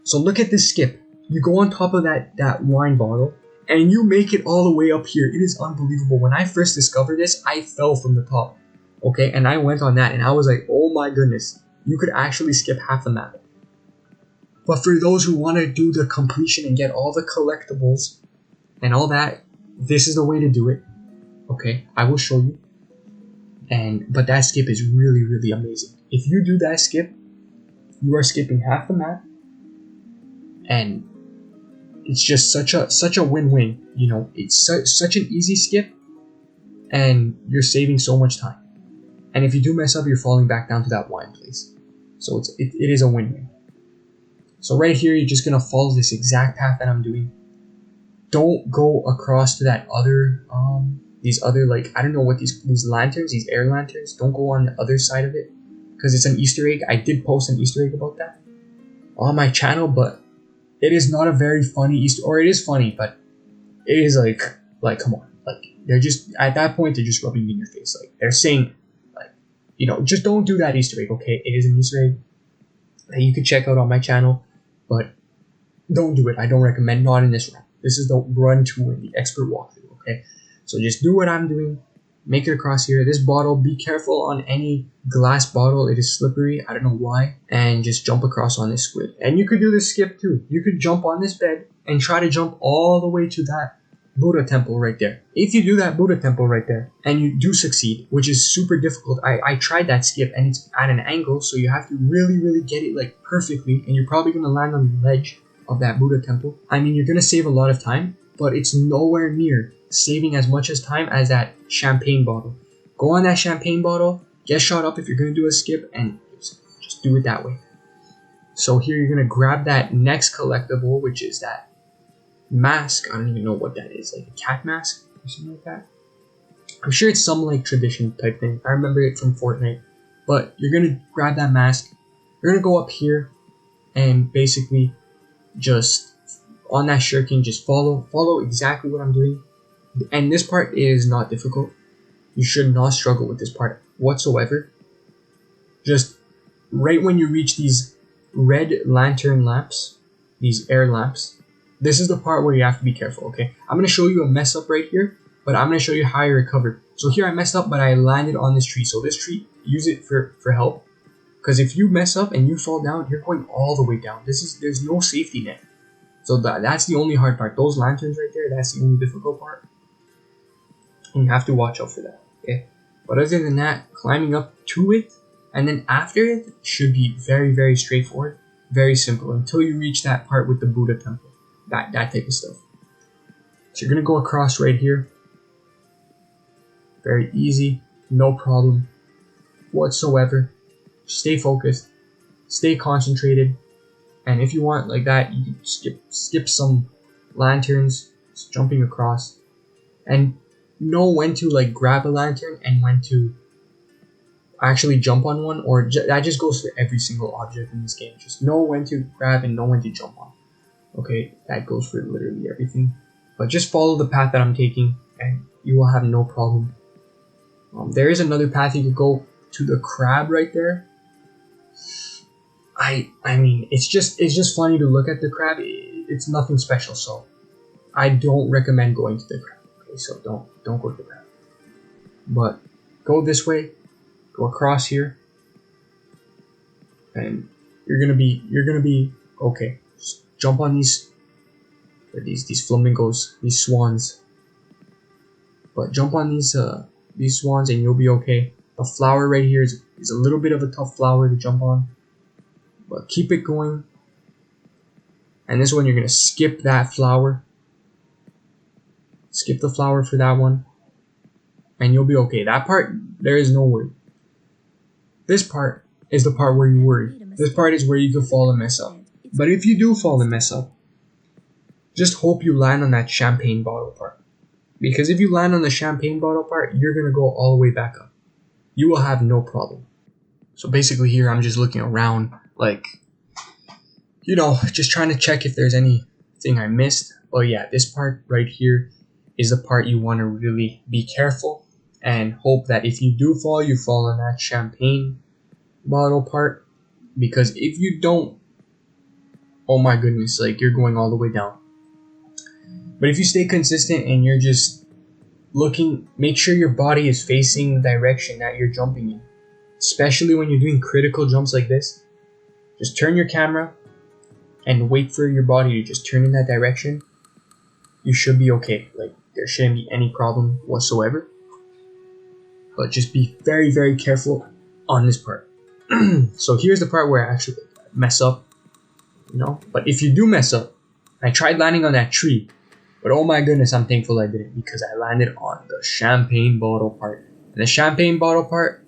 So look at this skip. You go on top of that wine bottle and you make it all the way up here. It is unbelievable. When I first discovered this, I fell from the top. Okay, and I went on that and I was like, oh my goodness, you could actually skip half the map. But for those who want to do the completion and get all the collectibles and all that, this is the way to do it. Okay, I will show you. But that skip is really, really amazing. If you do that skip, you are skipping half the map, and it's just such a win-win. You know, it's such an easy skip, and you're saving so much time. And if you do mess up, you're falling back down to that wine place. So it is a win-win. So right here, you're just gonna follow this exact path that I'm doing. Don't go across to that other these other, like, I don't know what these lanterns, these air lanterns. Don't go on the other side of it because it's an Easter egg. I did post an Easter egg about that on my channel, but it is not a very funny Easter, or it is funny, but it is like come on, like they're just at that point they're just rubbing it in your face, like they're saying, like, you know, just don't do that Easter egg. Okay, it is an Easter egg that you can check out on my channel, but don't do it. I don't recommend, not in this run. This is the run to win, the expert walkthrough. Okay. So just do what I'm doing, make it across here. This bottle, be careful on any glass bottle, it is slippery, I don't know why, and just jump across on this squid. And you could do this skip too. You could jump on this bed and try to jump all the way to that Buddha temple right there. If you do that Buddha temple right there, and you do succeed, which is super difficult, I tried that skip and it's at an angle, so you have to really, really get it like perfectly, and you're probably going to land on the ledge of that Buddha temple. I mean, you're going to save a lot of time, but it's nowhere near saving as much as time as that champagne bottle. Go on that champagne bottle, get shot up if you're going to do a skip, and just do it that way. So here you're going to grab that next collectible, which is that mask. I don't even know what that is, like a cat mask or something like that. I'm sure it's some like tradition type thing. I remember it from Fortnite. But you're going to grab that mask. You're going to go up here and basically just on that shuriken, just follow exactly what I'm doing. And this part is not difficult. You should not struggle with this part whatsoever. Just right when you reach these red lantern lamps, these air lamps, this is the part where you have to be careful, okay? I'm going to show you a mess up right here, but I'm going to show you how I recovered. So here I messed up, but I landed on this tree. So this tree, use it for help. Because if you mess up and you fall down, you're going all the way down. There's no safety net. So that's the only hard part. Those lanterns right there, that's the only difficult part. And you have to watch out for that, okay? But other than that, climbing up to it, and then after it, should be very, very straightforward. Very simple, until you reach that part with the Buddha temple. That type of stuff. So you're going to go across right here. Very easy, no problem whatsoever. Stay focused, stay concentrated, and if you want like that, you can skip some lanterns, just jumping across, and know when to like grab a lantern and when to actually jump on one, or that just goes for every single object in this game. Just know when to grab and know when to jump on. Okay, that goes for literally everything. But just follow the path that I'm taking, and you will have no problem. There is another path you could go to the crab right there. I mean, it's just funny to look at the crab. It's nothing special, so I don't recommend going to the crab. Okay, so don't go to the crab. But go this way, go across here, and you're gonna be okay. Just jump on these flamingos, these swans. But jump on these swans and you'll be okay. The flower right here is a little bit of a tough flower to jump on, but keep it going. And this one, you're gonna skip that flower. Skip the flower for that one, and you'll be okay. That part, there is no worry. This part is the part where you worry. This part is where you could fall and mess up. But if you do fall and mess up, just hope you land on that champagne bottle part. Because if you land on the champagne bottle part, you're gonna go all the way back up. You will have no problem. So basically here, I'm just looking around, like, you know, just trying to check if there's anything I missed. But yeah, this part right here is the part you want to really be careful and hope that if you do fall, you fall on that champagne bottle part. Because if you don't, oh my goodness, like, you're going all the way down. But if you stay consistent and you're just looking, make sure your body is facing the direction that you're jumping in. Especially when you're doing critical jumps like this. Just turn your camera and wait for your body to just turn in that direction. You should be okay. Like, there shouldn't be any problem whatsoever. But just be very, very careful on this part. So here's the part where I actually mess up, you know. But if you do mess up, I tried landing on that tree, but oh my goodness, I'm thankful I didn't, because I landed on the champagne bottle part. And the champagne bottle part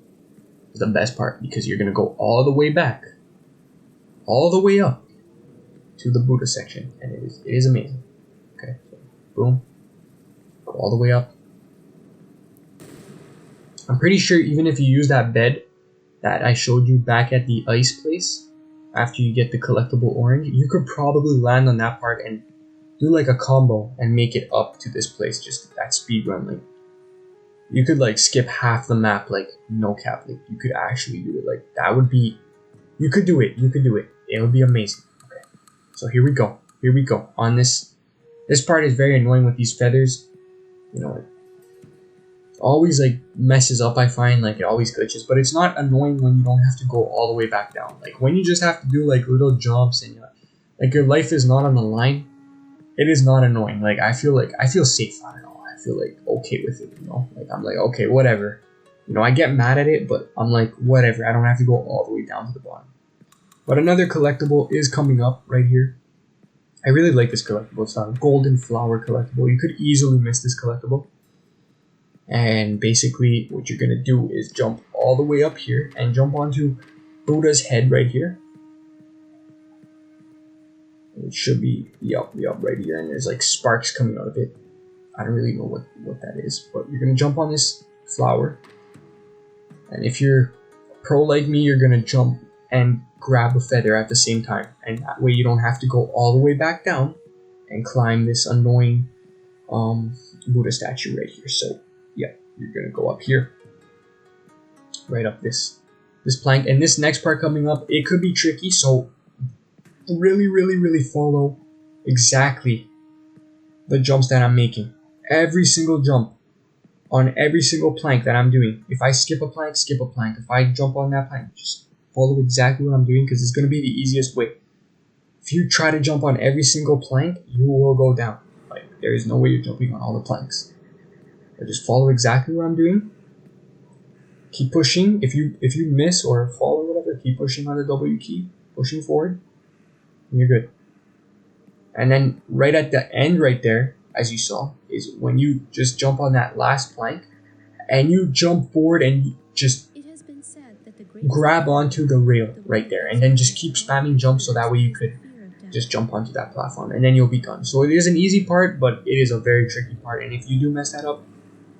is the best part, because you're gonna go all the way back, all the way up to the Buddha section, and it is amazing. Okay, so boom, go all the way up. I'm pretty sure even if you use that bed that I showed you back at the ice place, after you get the collectible orange, you could probably land on that part and do like a combo and make it up to this place, just that speed run. Like, you could like skip half the map, like, no cap. Like, you could actually do it. Like, that would be, you could do it. It would be amazing. Okay, so here we go. On this part is very annoying with these feathers. You know, it always like messes up, I find. Like, it always glitches, but it's not annoying when you don't have to go all the way back down. Like, when you just have to do like little jumps and like your life is not on the line, it is not annoying. Like, I feel safe. I don't know. I feel like okay with it, you know? Like, I'm like, okay, whatever. You know, I get mad at it, but I'm like, whatever. I don't have to go all the way down to the bottom. But another collectible is coming up right here. I really like this collectible. It's a golden flower collectible. You could easily miss this collectible. And basically, what you're gonna do is jump all the way up here and jump onto Buddha's head right here. It should be yup right here, and there's like sparks coming out of it. I don't really know what that is, but you're gonna jump on this flower, and if you're pro like me, you're gonna jump and grab a feather at the same time, and that way you don't have to go all the way back down and climb this annoying Buddha statue right here. So yeah, you're gonna go up here, right up this plank, and this next part coming up, it could be tricky. So really follow exactly the jumps that I'm making. Every single jump on every single plank that I'm doing. If I skip a plank, skip a plank. If I jump on that plank, just follow exactly what I'm doing, because it's going to be the easiest way. If you try to jump on every single plank, you will go down. Like, there is no way you're jumping on all the planks. But just follow exactly what I'm doing. Keep pushing. If you miss or fall or whatever, keep pushing on the W key, pushing forward, and you're good. And then right at the end right there, as you saw, is when you just jump on that last plank and you jump forward and you just grab onto the rail right there, and then just keep spamming jump so that way you could just jump onto that platform, and then you'll be done. So it is an easy part, but it is a very tricky part, and if you do mess that up,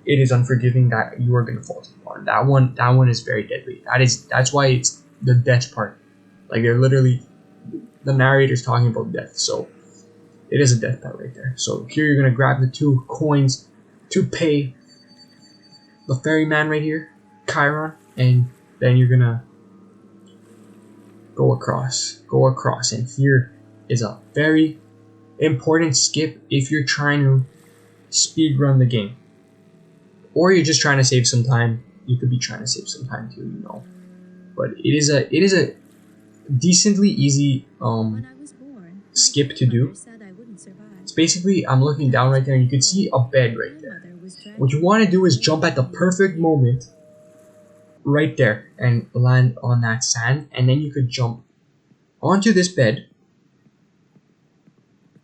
it is unforgiving that you are going to fall to the bottom. That one is very deadly. That's why it's the death part. Like, they're literally, the narrator's talking about death, so it is a death part right there. So here you're going to grab the 2 coins to pay the ferryman right here, Chiron, and then you're going to go across. And here is a very important skip if you're trying to speed run the game. Or you're just trying to save some time. You could be trying to save some time too, you know. But it is a decently easy skip to do. It's basically, I'm looking down right there and you can see a bed right there. What you want to do is jump at the perfect moment right there and land on that sand, and then you could jump onto this bed,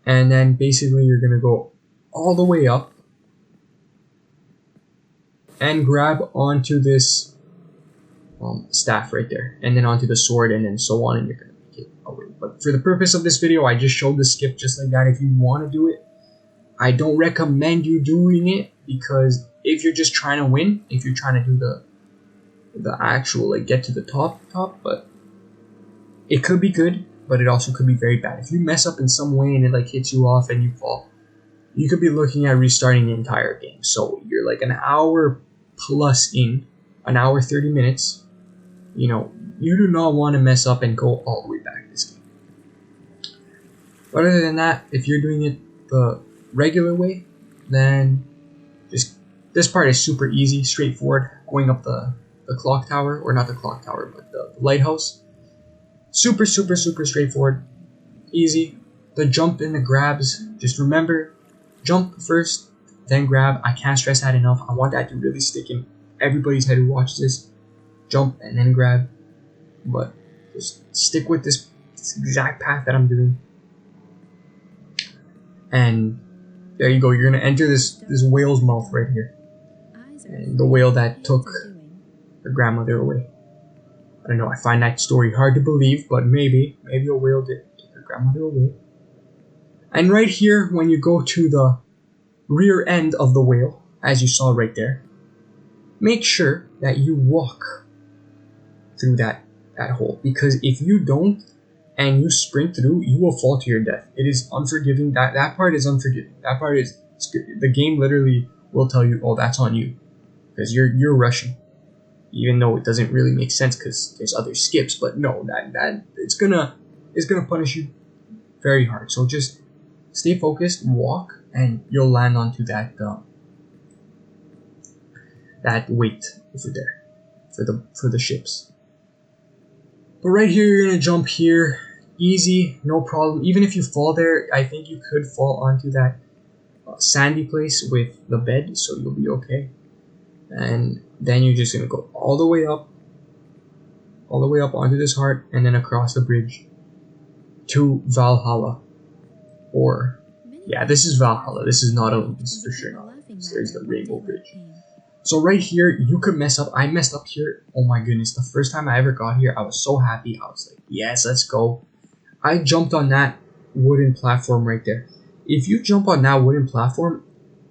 and then basically you're gonna go all the way up and grab onto this staff right there, and then onto the sword, and then so on, and you're gonna make it away. But for the purpose of this video, I just showed the skip just like that. If you want to do it, I don't recommend you doing it, because if you're just trying to win, if you're trying to do the actual, like, get to the top, but it could be good, but it also could be very bad. If you mess up in some way and it like hits you off and you fall, you could be looking at restarting the entire game. So you're like an hour plus in, an hour 30 minutes, you know, you do not want to mess up and go all the way back this game. But other than that, if you're doing it the regular way, then just, this part is super easy, straightforward, going up the clock tower, or not the clock tower, but the lighthouse. Super straightforward, easy. The jump and the grabs, just remember, jump first, then grab. I can't stress that enough. I want that to really stick in everybody's head who watches this. Jump and then grab, but just stick with this exact path that I'm doing. And there you go. You're gonna enter this whale's mouth right here, and the whale that took her grandmother away. I don't know, I find that story hard to believe, but maybe a whale did take her grandmother away. And right here, when you go to the rear end of the whale, as you saw right there, make sure that you walk through that hole, because if you don't and you sprint through, you will fall to your death. It is unforgiving. That part is unforgiving. That part is, the game literally will tell you, oh, that's on you, because you're rushing. Even though it doesn't really make sense because there's other skips, but no, that it's gonna punish you very hard. So just stay focused, walk, and you'll land onto that weight over there for the ships. But right here, you're gonna jump here, easy, no problem. Even if you fall there, I think you could fall onto that sandy place with the bed, so you'll be okay. And then you're just gonna go all the way up onto this heart, and then across the bridge to Valhalla. Or, yeah, this is Valhalla. This is not Olympus, for sure not Olympus. There's the Rainbow Bridge. So right here, you could mess up. I messed up here. Oh my goodness, the first time I ever got here, I was so happy. I was like, yes, let's go. I jumped on that wooden platform right there. If you jump on that wooden platform,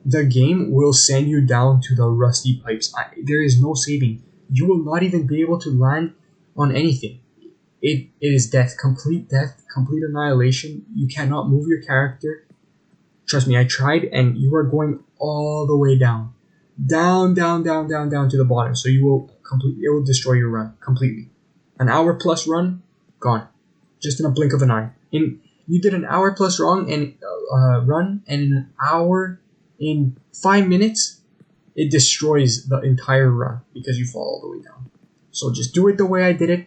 the game will send you down to the rusty pipes. There is no saving. You will not even be able to land on anything. It is death, complete annihilation. You cannot move your character. Trust me, I tried, and you are going all the way down. Down, down, down, down, down to the bottom. So it will destroy your run completely. An hour plus run, gone. Just in a blink of an eye. You did an hour plus run, and in an hour, in 5 minutes, it destroys the entire run because you fall all the way down. So just do it the way I did it.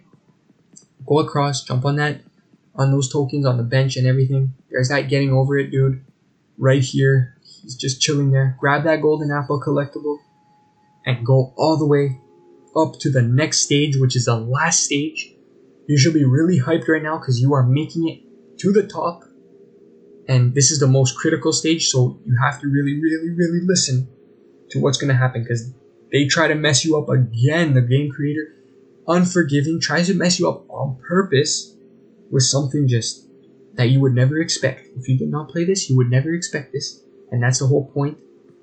Go across, jump on those tokens on the bench and everything. There's that getting over it dude. Right here. He's just chilling there. Grab that golden apple collectible and go all the way up to the next stage, which is the last stage. You should be really hyped right now because you are making it to the top. And this is the most critical stage, so you have to really, really, really listen to what's going to happen because they try to mess you up again. The game creator, Unforgiving, tries to mess you up on purpose with something just that you would never expect. If you did not play this, you would never expect this. And that's the whole point.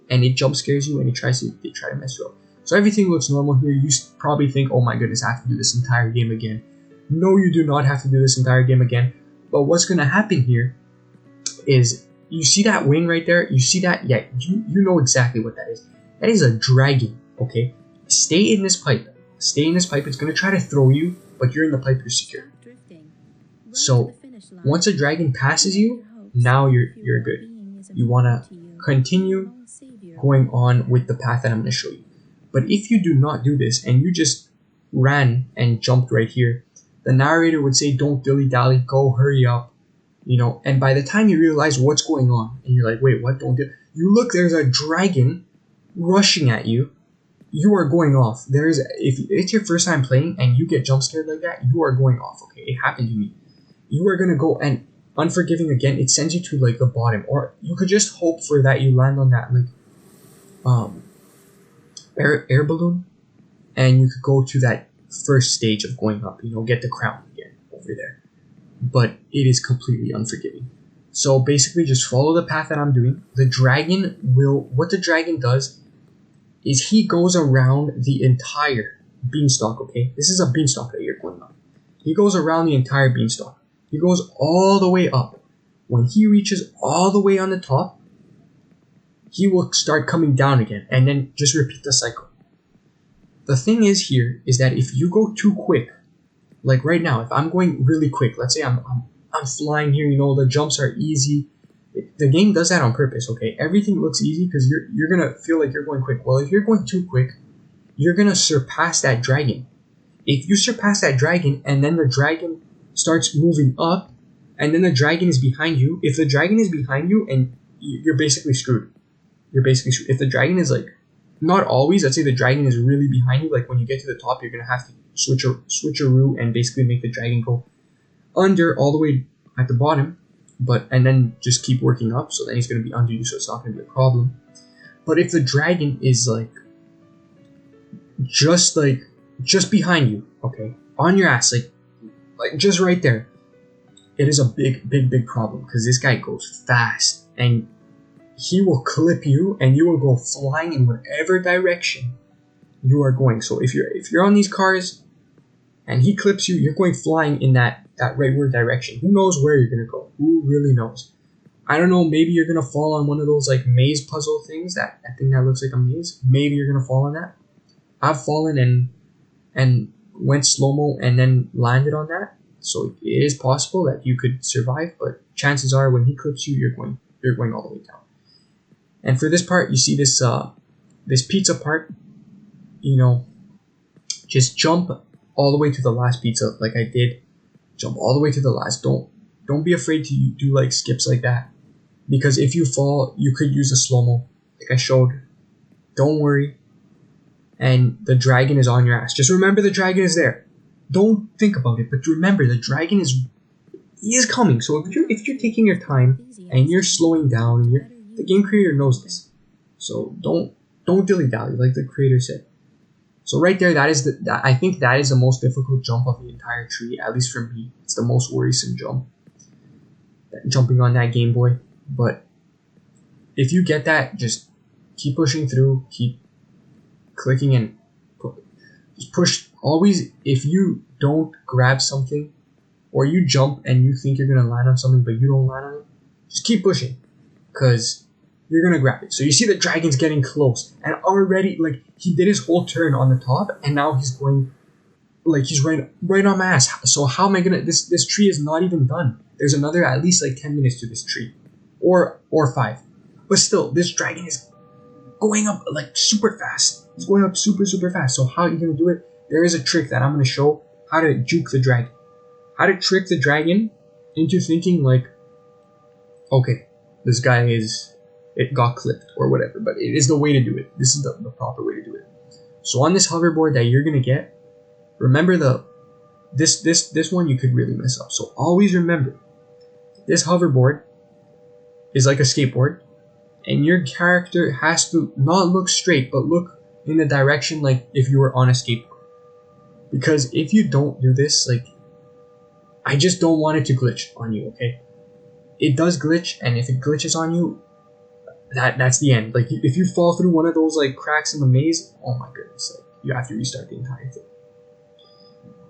And it jump scares you and they try to mess you up. So everything looks normal here. You probably think, oh my goodness, I have to do this entire game again. No, you do not have to do this entire game again. But what's going to happen here is, you see that wing right there? You see that? Yeah, you know exactly what that is. That is a dragon, okay? Stay in this pipe. Stay in this pipe. It's going to try to throw you, but you're in the pipe, you're secure. So once a dragon passes you, now you're good. You want to continue going on with the path that I'm going to show you. But if you do not do this and you just ran and jumped right here, the narrator would say, don't dilly-dally, go, hurry up. You know, and by the time you realize what's going on, and you're like, wait, what? You look, there's a dragon rushing at you. You are going off. If it's your first time playing and you get jump scared like that, you are going off, okay? It happened to me. You are going to go, and Unforgiving again, it sends you to like the bottom, or you could just hope for that you land on that like air balloon, and you could go to that first stage of going up, you know, get the crown again over there. But it is completely unforgiving. So basically just follow the path that I'm doing. What the dragon does is he goes around the entire beanstalk, okay? This is a beanstalk that you're going on. He goes around the entire beanstalk. He goes all the way up. When he reaches all the way on the top, he will start coming down again, and then just repeat the cycle. The thing is here is that if you go too quick, like right now, if I'm going really quick, let's say I'm flying here, you know, the jumps are easy. The game does that on purpose, okay? Everything looks easy because you're gonna feel like you're going quick. Well, if you're going too quick, you're gonna surpass that dragon. If you surpass that dragon and then the dragon starts moving up, and then the dragon is behind you, if the dragon is behind you, and you're basically screwed. You're basically screwed. If the dragon is like, not always, let's say the dragon is really behind you, like when you get to the top, you're gonna have to switcheroo and basically make the dragon go under all the way at the bottom, and then just keep working up, so then he's gonna be under you, so it's not gonna be a problem. But if the dragon is like just behind you, okay, on your ass, like just right there, it is a big problem because this guy goes fast and he will clip you and you will go flying in whatever direction you are going. So if you're on these cars and he clips you, you're going flying in that rightward direction. Who knows where you're gonna go? Who really knows? I don't know, maybe you're gonna fall on one of those like maze puzzle things, that thing that looks like a maze. Maybe you're gonna fall on that. I've fallen and went slow-mo and then landed on that. So it is possible that you could survive, but chances are when he clips you, you're going all the way down. And for this part, you see this pizza part, you know, just jump all the way to the last pizza like I did. Jump all the way to the last. Don't be afraid to do like skips like that, because if you fall, you could use a slow-mo like I showed. Don't worry. And the dragon is on your ass. Just remember the dragon is there. Don't think about it, but remember the dragon is coming. So if you're taking your time and you're slowing down, and the game creator knows this. So don't dilly-dally like the creator said. So right there, I think that is the most difficult jump of the entire tree, at least for me. It's the most worrisome jump, jumping on that Game Boy. But if you get that, just keep pushing through, keep clicking and just push. Always, if you don't grab something or you jump and you think you're going to land on something but you don't land on it, just keep pushing. because you're gonna grab it. So you see the dragon's getting close, and already like he did his whole turn on the top, and now he's going like he's right on my ass. So how am I gonna? This tree is not even done. There's another at least like 10 minutes to this tree, or 5. But still, this dragon is going up like super fast. It's going up super fast. So how are you gonna do it? There is a trick that I'm gonna show how to juke the dragon, how to trick the dragon into thinking like, okay, this guy it got clipped or whatever. But it is the way to do it. This is the proper way to do it. So on this hoverboard that you're gonna get, remember this one you could really mess up. So always remember, this hoverboard is like a skateboard, and your character has to not look straight, but look in the direction like if you were on a skateboard. Because if you don't do this, like, I just don't want it to glitch on you, okay? It does glitch, and if it glitches on you, that's the end. Like, if you fall through one of those like cracks in the maze, oh my goodness, like, you have to restart the entire thing.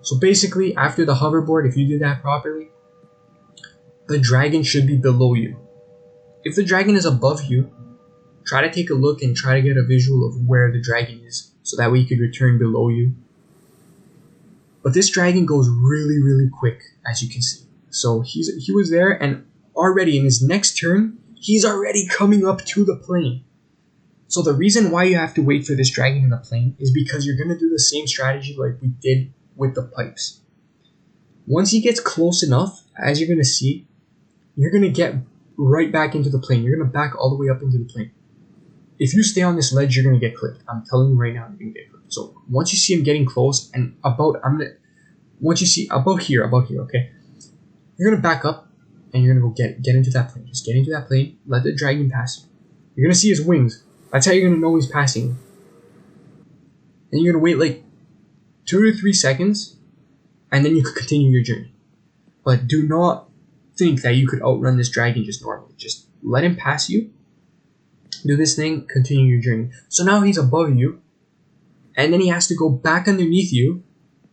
So basically, after the hoverboard, if you do that properly, the dragon should be below you. If the dragon is above you, try to take a look and try to get a visual of where the dragon is, so that way you could return below you. But this dragon goes really quick, as you can see. So he was there, and already in his next turn, he's already coming up to the plane. So the reason why you have to wait for this dragon in the plane is because you're going to do the same strategy like we did with the pipes. Once he gets close enough, as you're going to see, you're going to get right back into the plane. You're going to back all the way up into the plane. If you stay on this ledge, you're going to get clipped. I'm telling you right now, you're going to get clipped. So once you see him getting close and once you see about here, okay, you're going to back up and you're going to go get into that plane. Just get into that plane, let the dragon pass you. You're going to see his wings. That's how you're going to know he's passing you. And you're going to wait like 2 to 3 seconds, and then you could continue your journey. But do not think that you could outrun this dragon just normally. Just let him pass you, do this thing, continue your journey. So now he's above you, and then he has to go back underneath you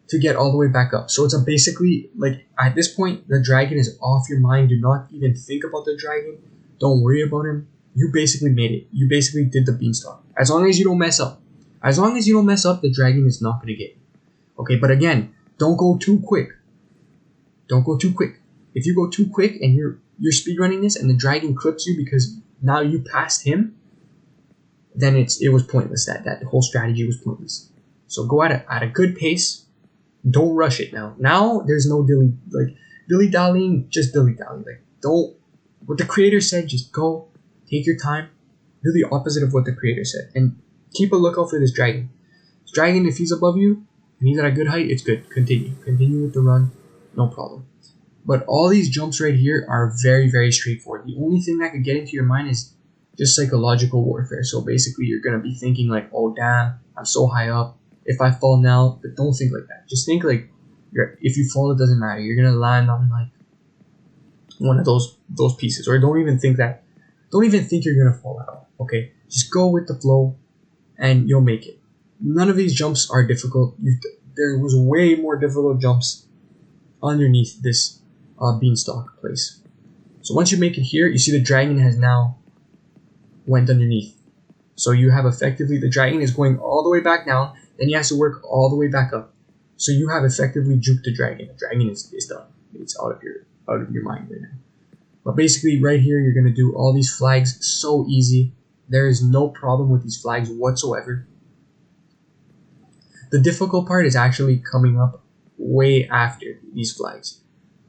to get all the way back up. So it's basically like, at this point, the dragon is off your mind. Do not even think about the dragon. Don't worry about him. You basically made it. You basically did the beanstalk. As long as you don't mess up. As long as you don't mess up, the dragon is not going to get you. Okay, but again, don't go too quick. Don't go too quick. If you go too quick and you're speedrunning this and the dragon clips you because now you passed him, then it was pointless. That whole strategy was pointless. So go at a good pace. Don't rush it now. Now there's no dilly-dallying, just dilly-dally. Like, don't, what the creator said, just go, take your time, do the opposite of what the creator said, and keep a lookout for this dragon. This dragon, if he's above you, and he's at a good height, it's good. Continue with the run, no problem. But all these jumps right here are very straightforward. The only thing that could get into your mind is just psychological warfare. So basically, you're going to be thinking like, oh damn, I'm so high up. If I fall now, but don't think like that. Just think like, if you fall, it doesn't matter. You're going to land on like one of those pieces. Or don't even think you're going to fall at all. Okay? Just go with the flow and you'll make it. None of these jumps are difficult. There was way more difficult jumps underneath this beanstalk place. So once you make it here, you see the dragon has now went underneath. So you have effectively, the dragon is going all the way back down, then he has to work all the way back up. So you have effectively juked the dragon. The dragon is done. It's out of your mind right now. But basically right here, you're going to do all these flags so easy. There is no problem with these flags whatsoever. The difficult part is actually coming up way after these flags.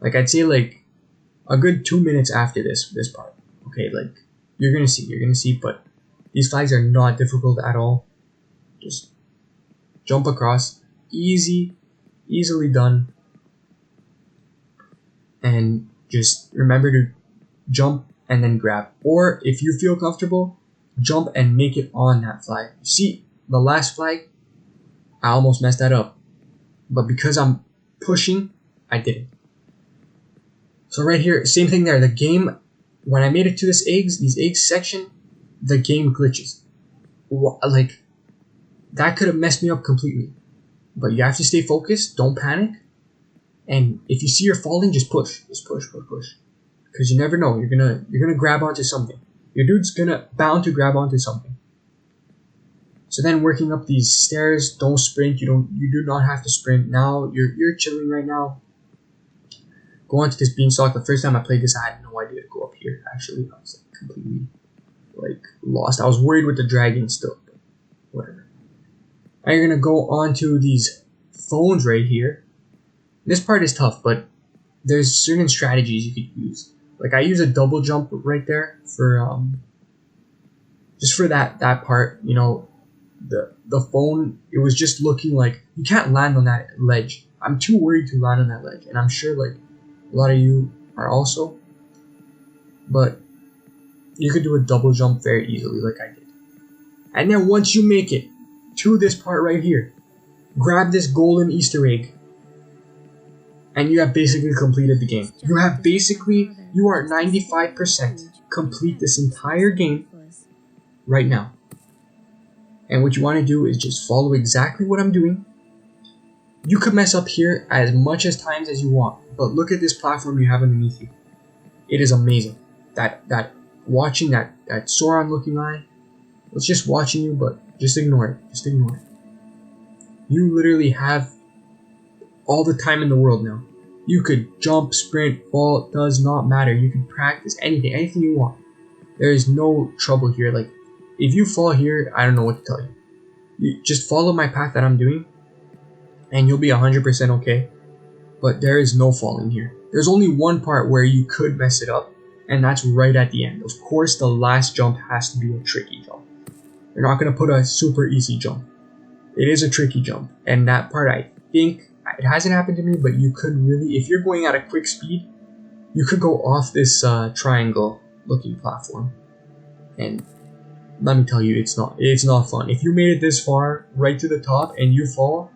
Like, I'd say like a good 2 minutes after this part. Okay, like you're gonna see, but these flags are not difficult at all. Just jump across, easily done. And just remember to jump and then grab. Or if you feel comfortable, jump and make it on that flag. You see, the last flag, I almost messed that up. But because I'm pushing, I didn't. So right here, same thing there. The game, when I made it to these eggs section, the game glitches. Like, that could have messed me up completely. But you have to stay focused, don't panic. And if you see you're falling, just push. Just push. Because you never know, you're gonna grab onto something. your dude's bound to grab onto something. So then working up these stairs, don't sprint. You do not have to sprint. Now you're chilling right now. Go onto this beanstalk. The first time I played this, I had no idea to go up here. Actually, I was completely lost. I was worried with the dragon still, but whatever. Now you're gonna go onto these phones right here. This part is tough, but there's certain strategies you could use. Like I use a double jump right there for just for that part. You know, the phone. It was just looking like you can't land on that ledge. I'm too worried to land on that ledge, and I'm sure like a lot of you are also. But you could do a double jump very easily, like I did. And then once you make it to this part right here, grab this golden Easter egg. And you have basically completed the game. You are 95% complete this entire game right now. And what you want to do is just follow exactly what I'm doing. You could mess up here as much as times as you want, but look at this platform you have underneath you. It is amazing. That watching that Sauron looking eye, it's just watching you, but just ignore it. Just ignore it. You literally have all the time in the world now. You could jump, sprint, fall, it does not matter. You can practice anything you want. There is no trouble here. Like, if you fall here, I don't know what to tell you. You just follow my path that I'm doing, and you'll be 100% okay. But there is no falling here. There's only one part where you could mess it up, and that's right at the end. Of course, the last jump has to be a tricky jump. You're not going to put a super easy jump. It is a tricky jump, and that part I think, it hasn't happened to me, but you could really, if you're going at a quick speed, you could go off this triangle looking platform. And let me tell you, it's not fun. If you made it this far, right to the top, and you fall,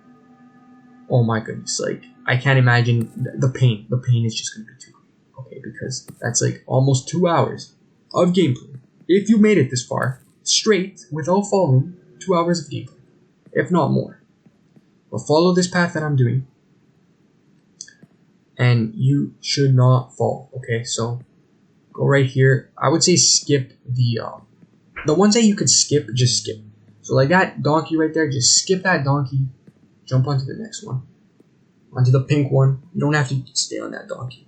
oh my goodness, like, I can't imagine the pain. The pain is just going to be too great, okay, because that's like almost 2 hours of gameplay. If you made it this far, straight, without falling, 2 hours of gameplay, if not more. But follow this path that I'm doing, and you should not fall. Okay, so go right here. I would say skip the ones that you could skip. Just skip. So like that donkey right there, just skip that donkey. Jump onto the next one, onto the pink one. You don't have to stay on that donkey.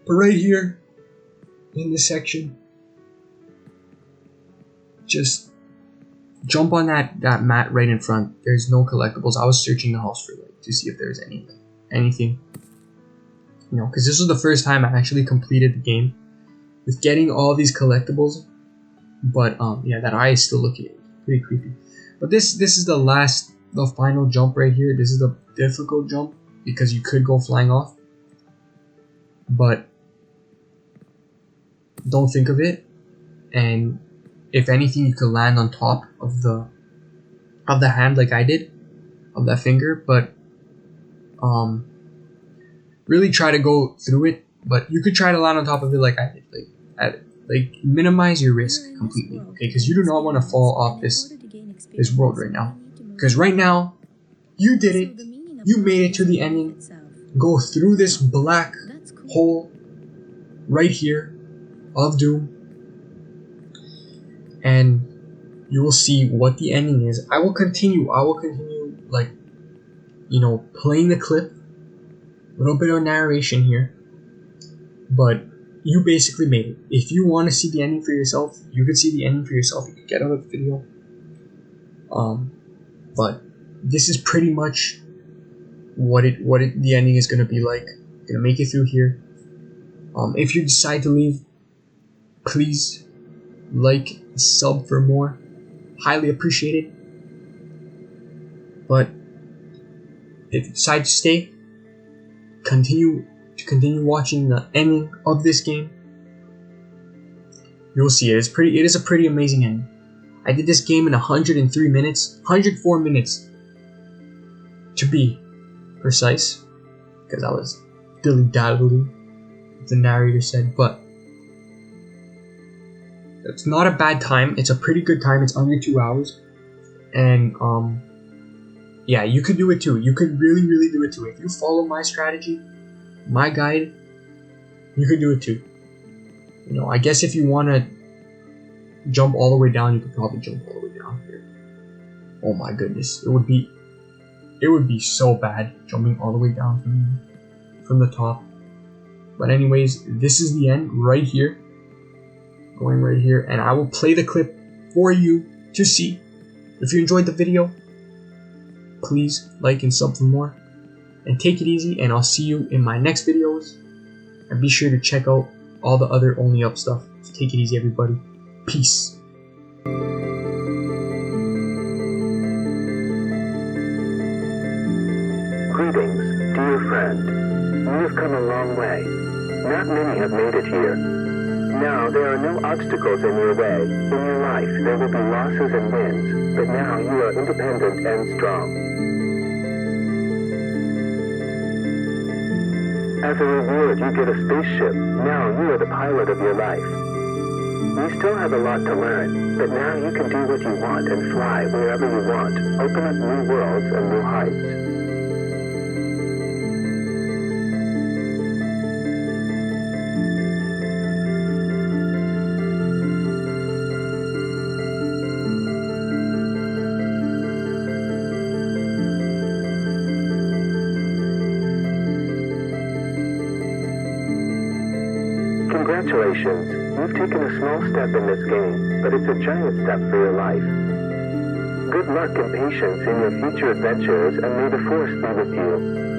But right here in this section, just jump on that mat right in front. There's no collectibles. I was searching the house for to see if there's anything. You know, because this was the first time I actually completed the game with getting all these collectibles. But yeah, that eye is still looking pretty creepy. But this is the final jump right here. This is the difficult jump because you could go flying off. But don't think of it, and if anything, you could land on top of the hand like I did, of that finger. But really try to go through it. But you could try to land on top of it like I did. Like minimize your risk completely, okay? Because you do not want to fall off this world right now. Because right now, you did it. You made it to the ending. Go through this black hole right here of doom, and you will see what the ending is. I will continue like, you know, playing the clip, a little bit of narration here, but you basically made it. If you want to see the ending for yourself, you could see the ending for yourself. You could get out of the video. But this is pretty much what the ending is gonna be like. Gonna make it through here. If you decide to leave, please like, sub for more. Highly appreciated. But if you decide to stay, continue watching the ending of this game. You'll see it. It is a pretty amazing ending. I did this game in 103 minutes, 104 minutes to be precise, because I was dilly-dally, the narrator said, but it's not a bad time. It's a pretty good time. It's under 2 hours, and yeah, you could do it too. You could really do it too. If you follow my strategy, my guide, you could do it too. You know, I guess if you want to jump all the way down, you could probably jump all the way down here. Oh my goodness, it would be so bad jumping all the way down from the top. But anyways, this is the end right here. Going right here, and I will play the clip for you to see. If you enjoyed the video, please like and sub for more. And take it easy, and I'll see you in my next videos. And be sure to check out all the other Only Up stuff. So take it easy, everybody. Peace. Greetings, dear friend. You have come a long way. Not many have made it here. Now there are no obstacles in your way. In your life there will be losses and wins, but now you are independent and strong. As a reward you get a spaceship. Now you are the pilot of your life. You still have a lot to learn, but now you can do what you want and fly wherever you want. Open up new worlds and new heights. Congratulations, you've taken a small step in this game, but it's a giant step for your life. Good luck and patience in your future adventures, and may the Force be with you.